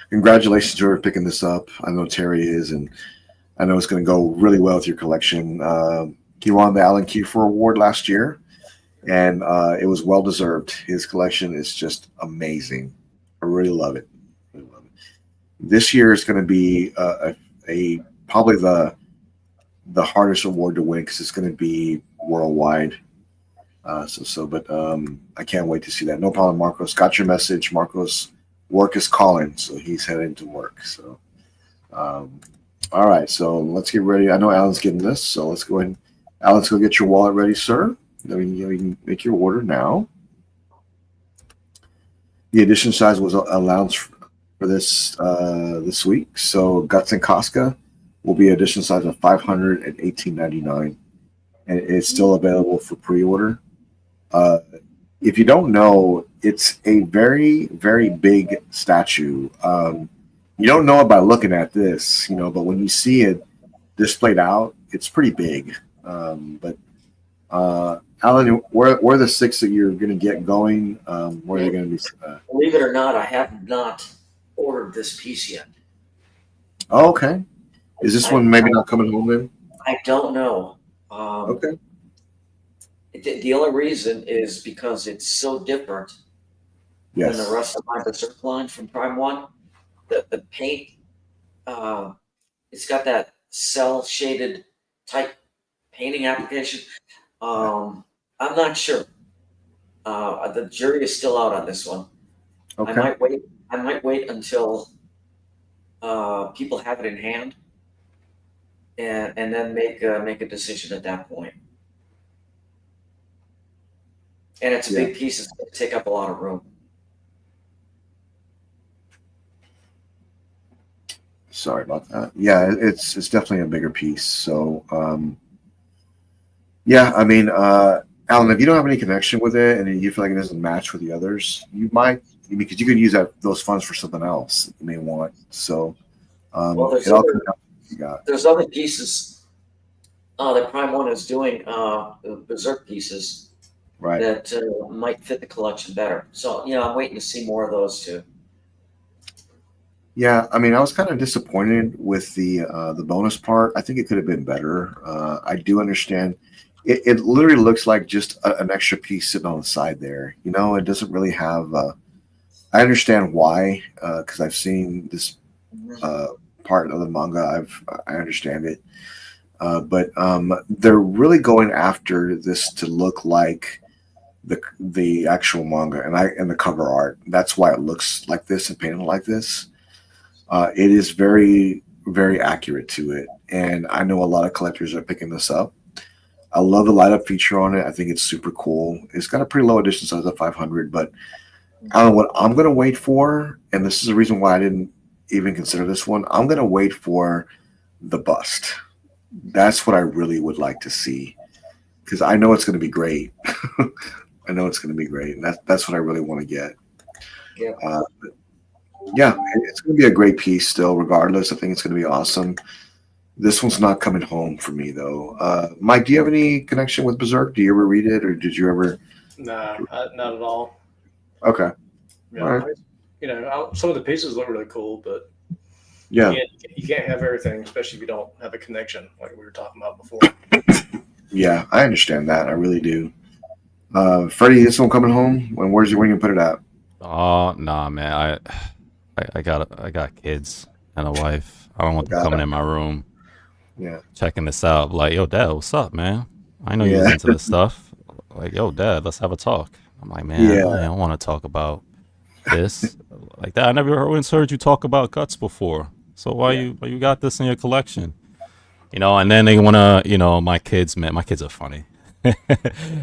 Congratulations to whoever picking this up. I know Terry is, and I know it's going to go really well with your collection. He won the Alan Kiefer Award last year, and it was well deserved. His collection is just amazing. I really love it. This year is going to be probably the hardest award to win because it's going to be worldwide. But I can't wait to see that. No problem, Marcos. Got your message. Marcos, work is calling, so he's heading to work. So, all right. So let's get ready. I know Alan's getting this, so let's go ahead. Alan, let's go get your wallet ready, sir. You can make your order now. The edition size was announced for this week. So Guts and Casca will be edition size of 500 at $18.99, and it's still available for pre-order. If you don't know, it's a very, very big statue. You don't know it by looking at this, but when you see it displayed out, it's pretty big. But Alan, where are the 6 that you're going to get going? Where are they going to be? Believe it or not, I have not ordered this piece yet. Oh, okay. Is this one maybe not coming home then? I don't know. Okay. The only reason is because it's so different Yes. than the rest of my Berserk line from Prime 1. The paint, it's got that cell shaded type painting application. I'm not sure. The jury is still out on this one. Okay. I might wait until people have it in hand, and then make a decision at that point. And it's a big piece. It's going to take up a lot of room. Sorry about that. Yeah, it's definitely a bigger piece. So, I mean, Alan, if you don't have any connection with it and you feel like it doesn't match with the others, you might, because you could use those funds for something else that you may want. So, Well, there's other pieces that Prime 1 is doing, the Berserk pieces, right, that might fit the collection better. So, I'm waiting to see more of those too. Yeah, I mean, I was kind of disappointed with the bonus part. I think it could have been better. I do understand. It literally looks like just an extra piece sitting on the side there. It doesn't really have. I understand why, because I've seen this part of the manga. I understand it, but they're really going after this to look like the actual manga and the cover art. That's why it looks like this and painted like this. It is very, very accurate to it, and I know a lot of collectors are picking this up. I love the light up feature on it. I think it's super cool. It's got a pretty low edition size of 500, but I don't know what I'm going to wait for, and this is the reason why I didn't even consider this one. I'm going to wait for the bust. That's what I really would like to see, because I know it's going to be great. I know it's going to be great, and that's what I really want to get. Yeah, it's going to be a great piece still, regardless. I think it's going to be awesome. This one's not coming home for me, though. Mike, do you have any connection with Berserk? Do you ever read it, or did you ever? No, not at all. Okay. Yeah, all right. Some of the pieces look really cool, but yeah, you can't have everything, especially if you don't have a connection, like we were talking about before. Yeah, I understand that. I really do. Freddie, this one coming home? Where you gonna put it at? Oh, nah, man. I got kids and a wife. I don't want them coming in my room. Yeah. Checking this out. Like, yo, Dad, what's up, man? I know you're into this stuff. Like, yo, Dad, let's have a talk. I'm like, man, I don't want to talk about this. Like that. I never heard you talk about Guts before. So why you got this in your collection? And then they wanna, my kids, man, my kids are funny.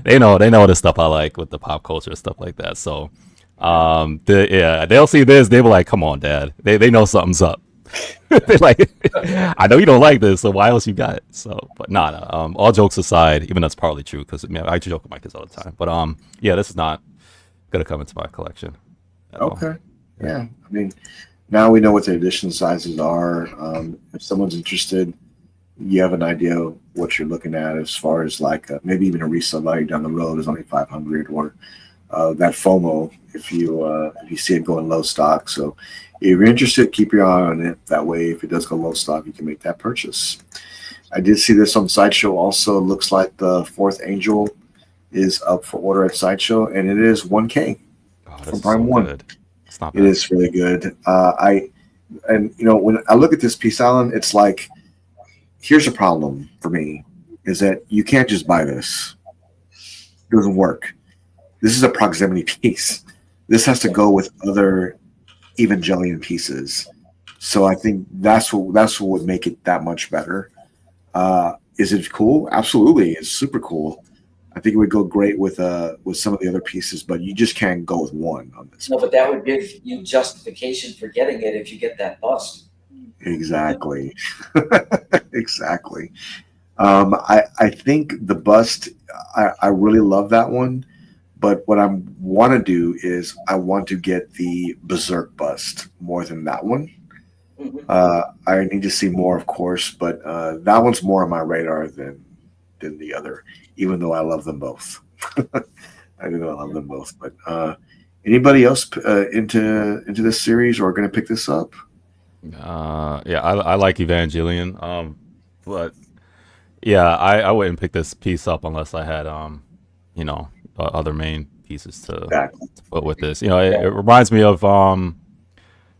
they know the stuff I like with the pop culture stuff like that. So they'll see this, they were like, come on, Dad. They know something's up. They're like, I know you don't like this, so why else you got it? So, but all jokes aside, even that's partly true, because I joke with my kids all the time. But this is not gonna come into my collection at all. Yeah, I mean, now we know what the edition sizes are. If someone's interested, you have an idea of what you're looking at as far as like maybe even a resale value down the road is only 500, or that FOMO if you see it going low stock. So if you're interested, keep your eye on it. That way, if it does go low stock, you can make that purchase. I did see this on Sideshow also. Looks like the Fourth Angel is up for order at Sideshow, and it is 1K from Prime 1. Good. It's not bad. It is really good. When I look at this piece, Alan, it's like, here's a problem for me, is that you can't just buy this. It doesn't work. This is a proximity piece. This has to go with other Evangelion pieces. So I think that's what would make it that much better. Is it cool? Absolutely. It's super cool. I think it would go great with some of the other pieces, but you just can't go with one on this. No, but that would give you justification for getting it if you get that bust. Exactly. Exactly. I think the bust, I really love that one, but what I want to do is I want to get the Berserk bust more than that one. I need to see more, of course, but that one's more on my radar than the other, even though I love them both. I do love them both. But anybody else into this series or going to pick this up? Yeah, I like Evangelion. But yeah, I wouldn't pick this piece up unless I had other main pieces to put with this. It reminds me of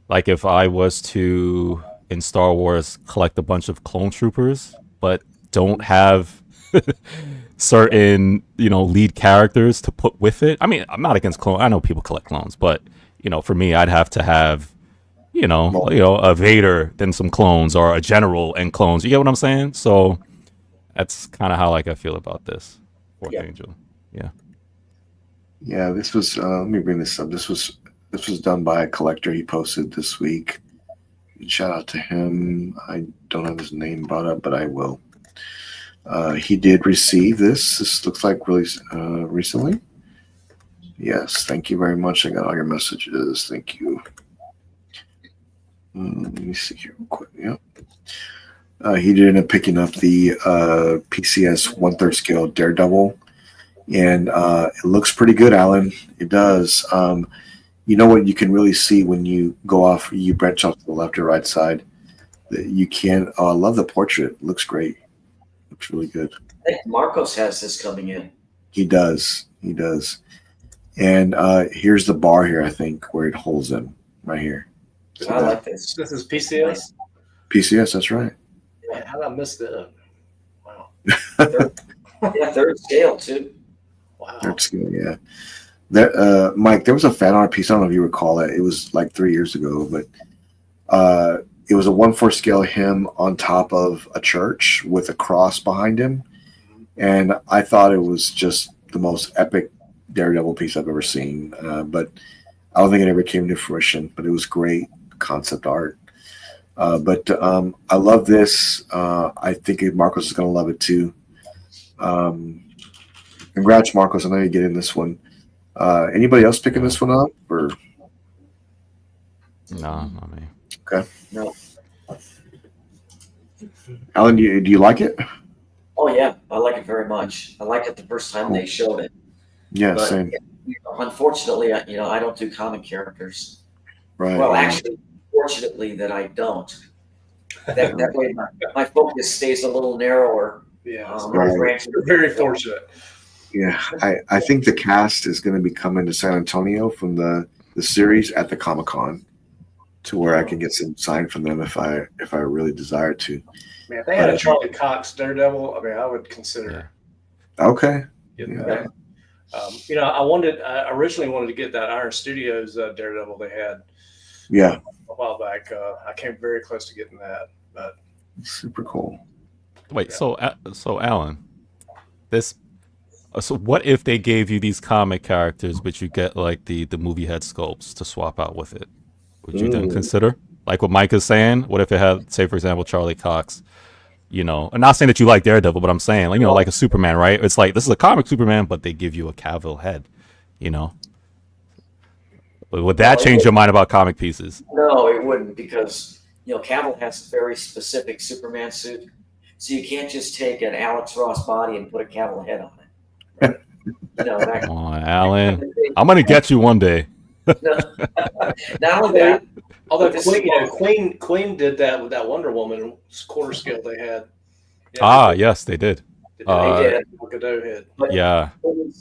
like if I was to in Star Wars collect a bunch of clone troopers, but don't have certain lead characters to put with it. I mean, I'm not against clones. I know people collect clones, but for me, I'd have to have a Vader, then some clones, or a general and clones. You get what I'm saying? So that's kind of how I feel about this Fourth Angel. Yeah, this was. Let me bring this up. This was done by a collector. He posted this week. Shout out to him. I don't have his name brought up, but I will. He did receive this. This looks like really recently. Yes, thank you very much. I got all your messages. Thank you. Let me see here real quick. Yep. He did end up picking up the PCS 1/3 scale Daredevil, and it looks pretty good, Alan. It does. You know what you can really see when you go off, you branch off to the left or right side. You can. I love the portrait. It looks great. Looks really good. I think Marcos has this coming in. He does. He does. And here's the bar here, I think, where it holds him right here. I like this. This is PCS? PCS, that's right. Man, how did I miss that? Wow. Third scale, too. Wow. Third scale, yeah. That, Mike, there was a fan art piece. I don't know if you recall it. It was like 3 years ago, but it was a 1/4 scale him on top of a church with a cross behind him. And I thought it was just the most epic Daredevil piece I've ever seen. But I don't think it ever came to fruition, but it was great concept art. But I love this. I think Marcos is going to love it too. Congrats, Marcos. I know you're getting this one. Anybody else picking this one up? Or no, not me. Okay. No. Alan, do you like it? Oh, yeah. I like it very much. I liked it the first time they showed it. Yeah, But, same. unfortunately, I don't do comic characters. Right. Well, yeah. actually, fortunately that I don't. That way my focus stays a little narrower. Yeah. Right. Very fortunate. Yeah, I think the cast is going to be coming to San Antonio from the series at the Comic-Con, to where I can get some signed from them if I really desire to. Man, if they had a Charlie Cox Daredevil, I mean, I would consider. Okay. Getting that. I originally wanted to get that Iron Studios Daredevil they had. Yeah. A while back. I came very close to getting that, but super cool. Wait, so Alan, so what if they gave you these comic characters, but you get like the movie head sculpts to swap out with it? Would you then consider, like what Mike is saying? What if it had, say, for example, Charlie Cox? I'm not saying that you like Daredevil, but I'm saying, like, like a Superman, right? It's like this is a comic Superman, but they give you a Cavill head. Would that change your mind about comic pieces? No, it wouldn't, because Cavill has a very specific Superman suit, so you can't just take an Alex Ross body and put a Cavill head on it. Right? Come on, Alan. I'm gonna get you one day. Not only that, although Queen did that with that Wonder Woman quarter scale they had. Yes, they did. they did. Godot head. But Yeah.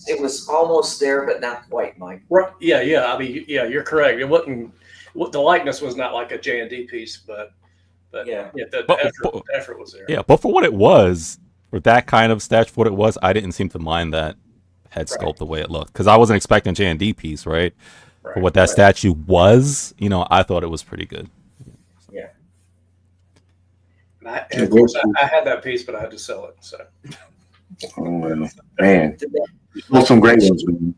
it was almost there, but not quite, Mike. Right. Yeah. I mean, yeah, you're correct. It wasn't. The likeness was not like a J&D piece, but yeah, the effort was there. Yeah, but for what it was, for that kind of statue, for what it was, I didn't seem to mind that head sculpt the way it looked, because I wasn't expecting a J&D piece, right? For what that statue was, I thought it was pretty good. Yeah. And of course, I had that piece, but I had to sell it. So. Oh, well, man. Did that- Well, some great ones, man.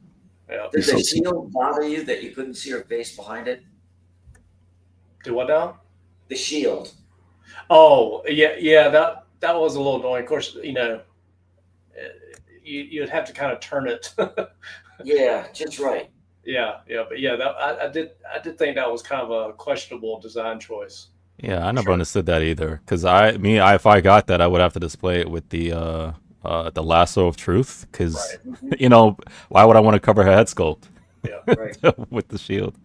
Yeah. Did So- the shield bother you that you couldn't see her face behind it? Do what now? The shield. Oh, yeah. That was a little annoying. Of course, you'd have to kind of turn it. Yeah, just right. Yeah. But yeah, that I did think that was kind of a questionable design choice. Yeah, I never understood that either. Because if I got that, I would have to display it with the lasso of truth. Because Mhm. why would I want to cover her head sculpt Yeah. Right. with the shield?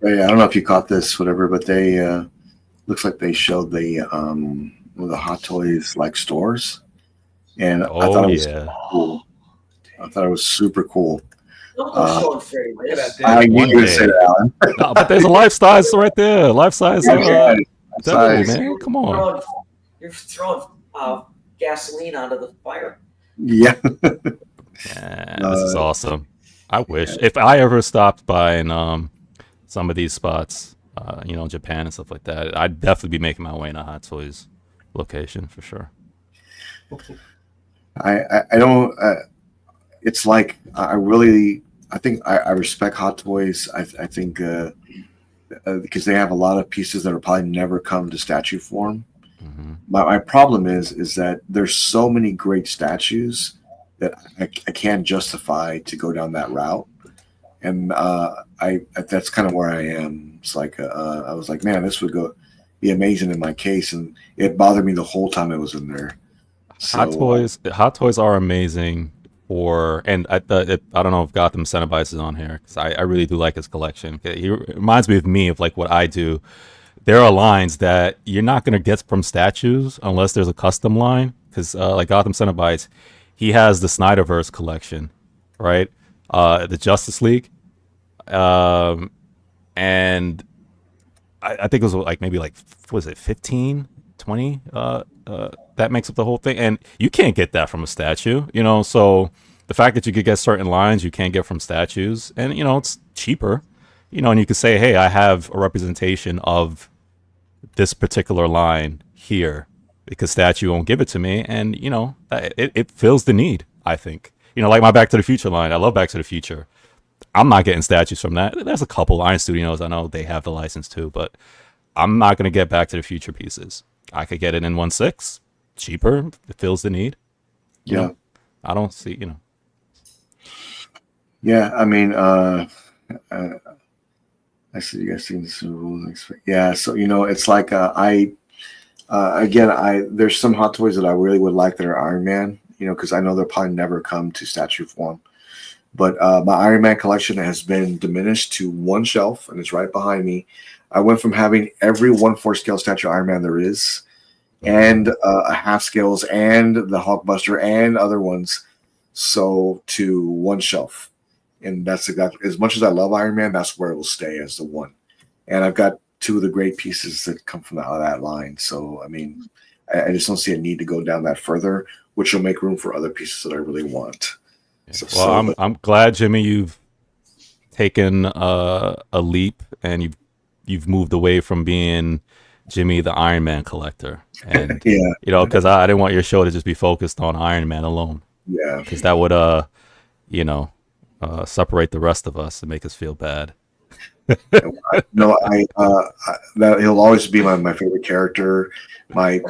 Yeah, I don't know if you caught this, whatever, but they looks like they showed the one of the Hot Toys like stores, and I Oh thought it was yeah. cool. I thought it was super cool. Don't go showing Freddie Look at this. that I damn knew one you would day. say that, Alan. No, but there's a life size right there. Life size Yeah, devil, size. man. Come on. You're throwing gasoline onto the fire. Yeah. Yeah, this is awesome. I wish if I ever stopped by in some of these spots, Japan and stuff like that, I'd definitely be making my way in a Hot Toys location for sure. I don't. It's like I think I respect Hot Toys. I think because they have a lot of pieces that will probably never come to statue form. Hmm. My problem is that there's so many great statues that I can't justify to go down that route, and that's kind of where I am. It's like I was like, man, this would be amazing in my case, and it bothered me the whole time it was in there. Hot Toys are amazing and I don't know if Gotham Cenobites is on here because I really do like his collection. He reminds me of like what I do. There are lines that you're not gonna get from statues unless there's a custom line. Because like Gotham Cenobites, he has the Snyderverse collection, right? The Justice League, and I think it was like maybe like was it 15, 20 that makes up the whole thing, and you can't get that from a statue, so the fact that you could get certain lines you can't get from statues, and it's cheaper, and you could say, hey, I have a representation of this particular line here because statue won't give it to me, and it fills the need, I think. Like my Back to the Future line, I love Back to the Future. I'm not getting statues from that. There's a couple Iron Studios, I know they have the license too, but I'm not going to get Back to the Future pieces. I could get it in 1/6, cheaper. It fills the need. Yeah. I don't see, Yeah, I mean, I see you guys seen this. Yeah, so it's like there's some Hot Toys that I really would like that are Iron Man, because I know they'll probably never come to statue form. But my Iron Man collection has been diminished to one shelf, and it's right behind me. I went from having every 1/4 scale statue Iron Man there is, and a half scales, and the Hulkbuster, and other ones, so to one shelf. And that's exactly, as much as I love Iron Man, that's where it will stay as the one. And I've got two of the great pieces that come from out of that line. So, I mean, I just don't see a need to go down that further, which will make room for other pieces that I really want. Well, I'm glad, Jimmy, you've taken a leap and you've moved away from being Jimmy the Iron Man collector, and yeah, because I didn't want your show to just be focused on Iron Man alone. Yeah, because that would separate the rest of us and make us feel bad. No, that he'll always be my favorite character. My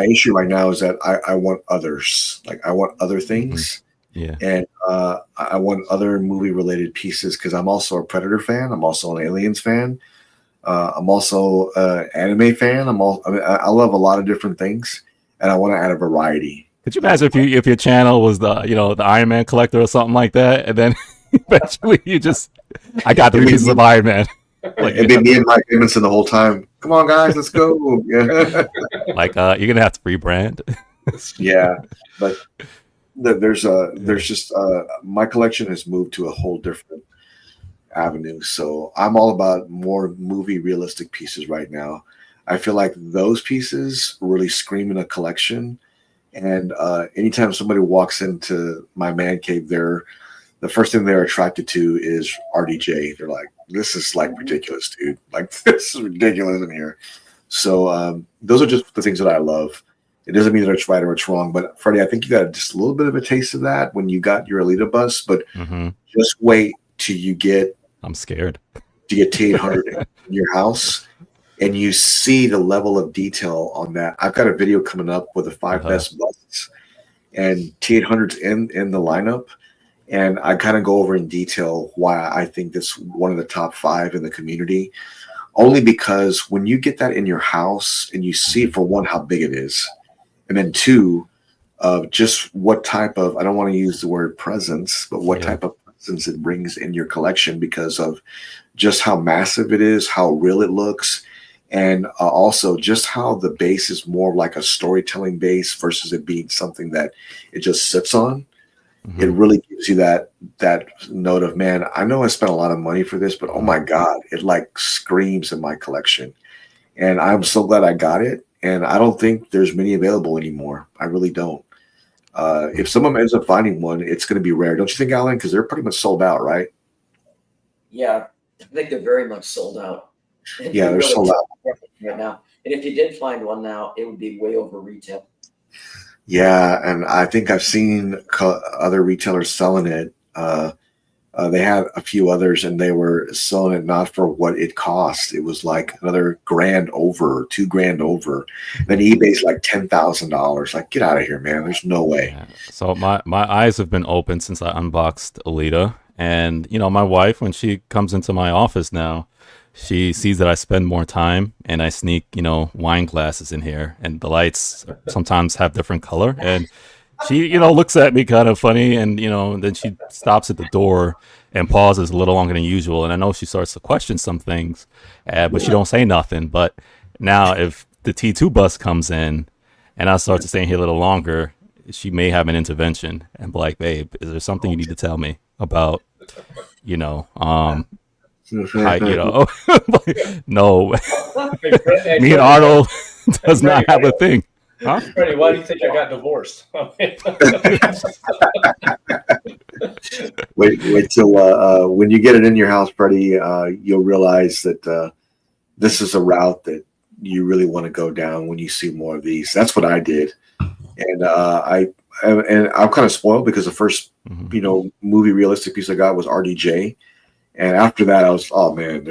issue right now is that I want others. Like I want other things. Yeah. And I want other movie related pieces because I'm also a Predator fan. I'm also an Aliens fan. I'm also an anime fan. I love a lot of different things, and I want to add a variety. Could you imagine if your channel was the Iron Man collector or something like that, and then eventually I got 3 pieces of Iron Man. Like it'd be me and Mike Edmondson the whole time. Come on, guys, let's go. Yeah. Like you're gonna have to rebrand. Yeah, but there's just my collection has moved to a whole different avenue. So I'm all about more movie realistic pieces right now. I feel like those pieces really scream in a collection. And anytime somebody walks into my man cave, the first thing they're attracted to is RDJ. They're like, this is like ridiculous, dude. Like this is ridiculous in here. So those are just the things that I love. It doesn't mean that it's right or it's wrong, but Freddie, I think you got just a little bit of a taste of that when you got your Alita bus. But just wait till you get. I'm scared. To get T800 in your house, and you see the level of detail on that. I've got a video coming up with the 5 best buses, and T800's in the lineup. And I kind of go over in detail why I think this one of the top 5 in the community. Only because when you get that in your house and you see, for one, how big it is, and then two, just what type of, I don't want to use the word presence, but what type of presence it brings in your collection because of just how massive it is, how real it looks, and also just how the base is more like a storytelling base versus it being something that it just sits on. It really gives you that note of, man, I know I spent a lot of money for this, but oh my God, it like screams in my collection. And I'm so glad I got it. And I don't think there's many available anymore. I really don't. If someone ends up finding one, it's going to be rare. Don't you think, Alan? Because they're pretty much sold out, right? Yeah, I think they're very much sold out. Yeah, they're really sold out right now. And if you did find one now, it would be way over retail. Yeah, and I think I've seen other retailers selling it. They had a few others, and they were selling it not for what it cost. It was like another $1,000 over, $2,000 over. Then eBay's like $10,000. Like, get out of here, man! There's no way. Yeah. So my eyes have been open since I unboxed Alita, and my wife, when she comes into my office now, she sees that I spend more time and I sneak, wine glasses in here, and the lights sometimes have different color. And she, looks at me kind of funny, and, then she stops at the door and pauses a little longer than usual. And I know she starts to question some things, but she don't say nothing. But now if the T2 bus comes in and I start to stay here a little longer, she may have an intervention and be like, babe, is there something you need to tell me about, no, me and Arnold does not have a thing. Huh? Freddie, why do you think I got divorced? Wait till when you get it in your house, Freddie, you'll realize that this is a route that you really want to go down when you see more of these. That's what I did, and I'm kind of spoiled because the first movie realistic piece I got was RDJ. And after that, I was, oh man,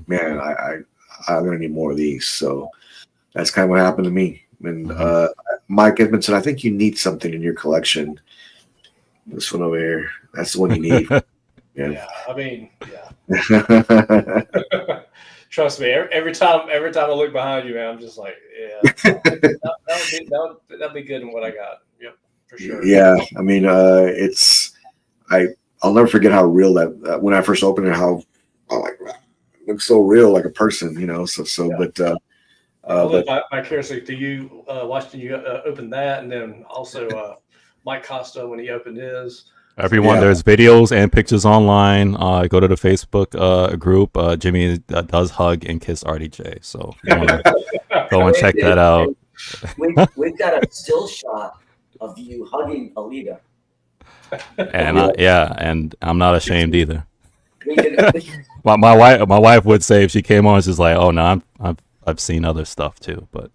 I'm gonna need more of these. So that's kind of what happened to me. And Mike Edmondson, I think you need something in your collection. This one over here, that's the one you need. Yeah, I mean, yeah. Trust me, every time I look behind you, man, I'm just like, yeah, that'll be good in what I got. Yep, for sure. Yeah, I mean, I'll never forget how real that when I first opened it, how like it looks so real, like a person, So, yeah. But I live vicariously through you, watching you open that, and then also Mike Costa when he opened his. Everyone, there's videos and pictures online. Go to the Facebook group. Jimmy does hug and kiss RDJ, so you want to go and check that out. We've got a still shot of you hugging Alita. And and I'm not ashamed either. My wife would say if she came on, she's like, "Oh no, I've seen other stuff too." But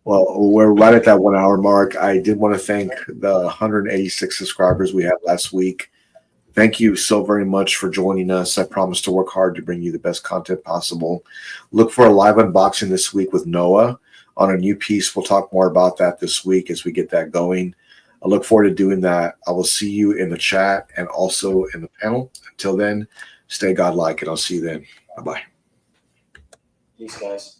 well, we're right at that 1 hour mark. I did want to thank the 186 subscribers we had last week. Thank you so very much for joining us. I promise to work hard to bring you the best content possible. Look for a live unboxing this week with Noah on a new piece. We'll talk more about that this week as we get that going. I look forward to doing that. I will see you in the chat and also in the panel. Until then, stay godlike, and I'll see you then. Bye-bye. Peace, guys.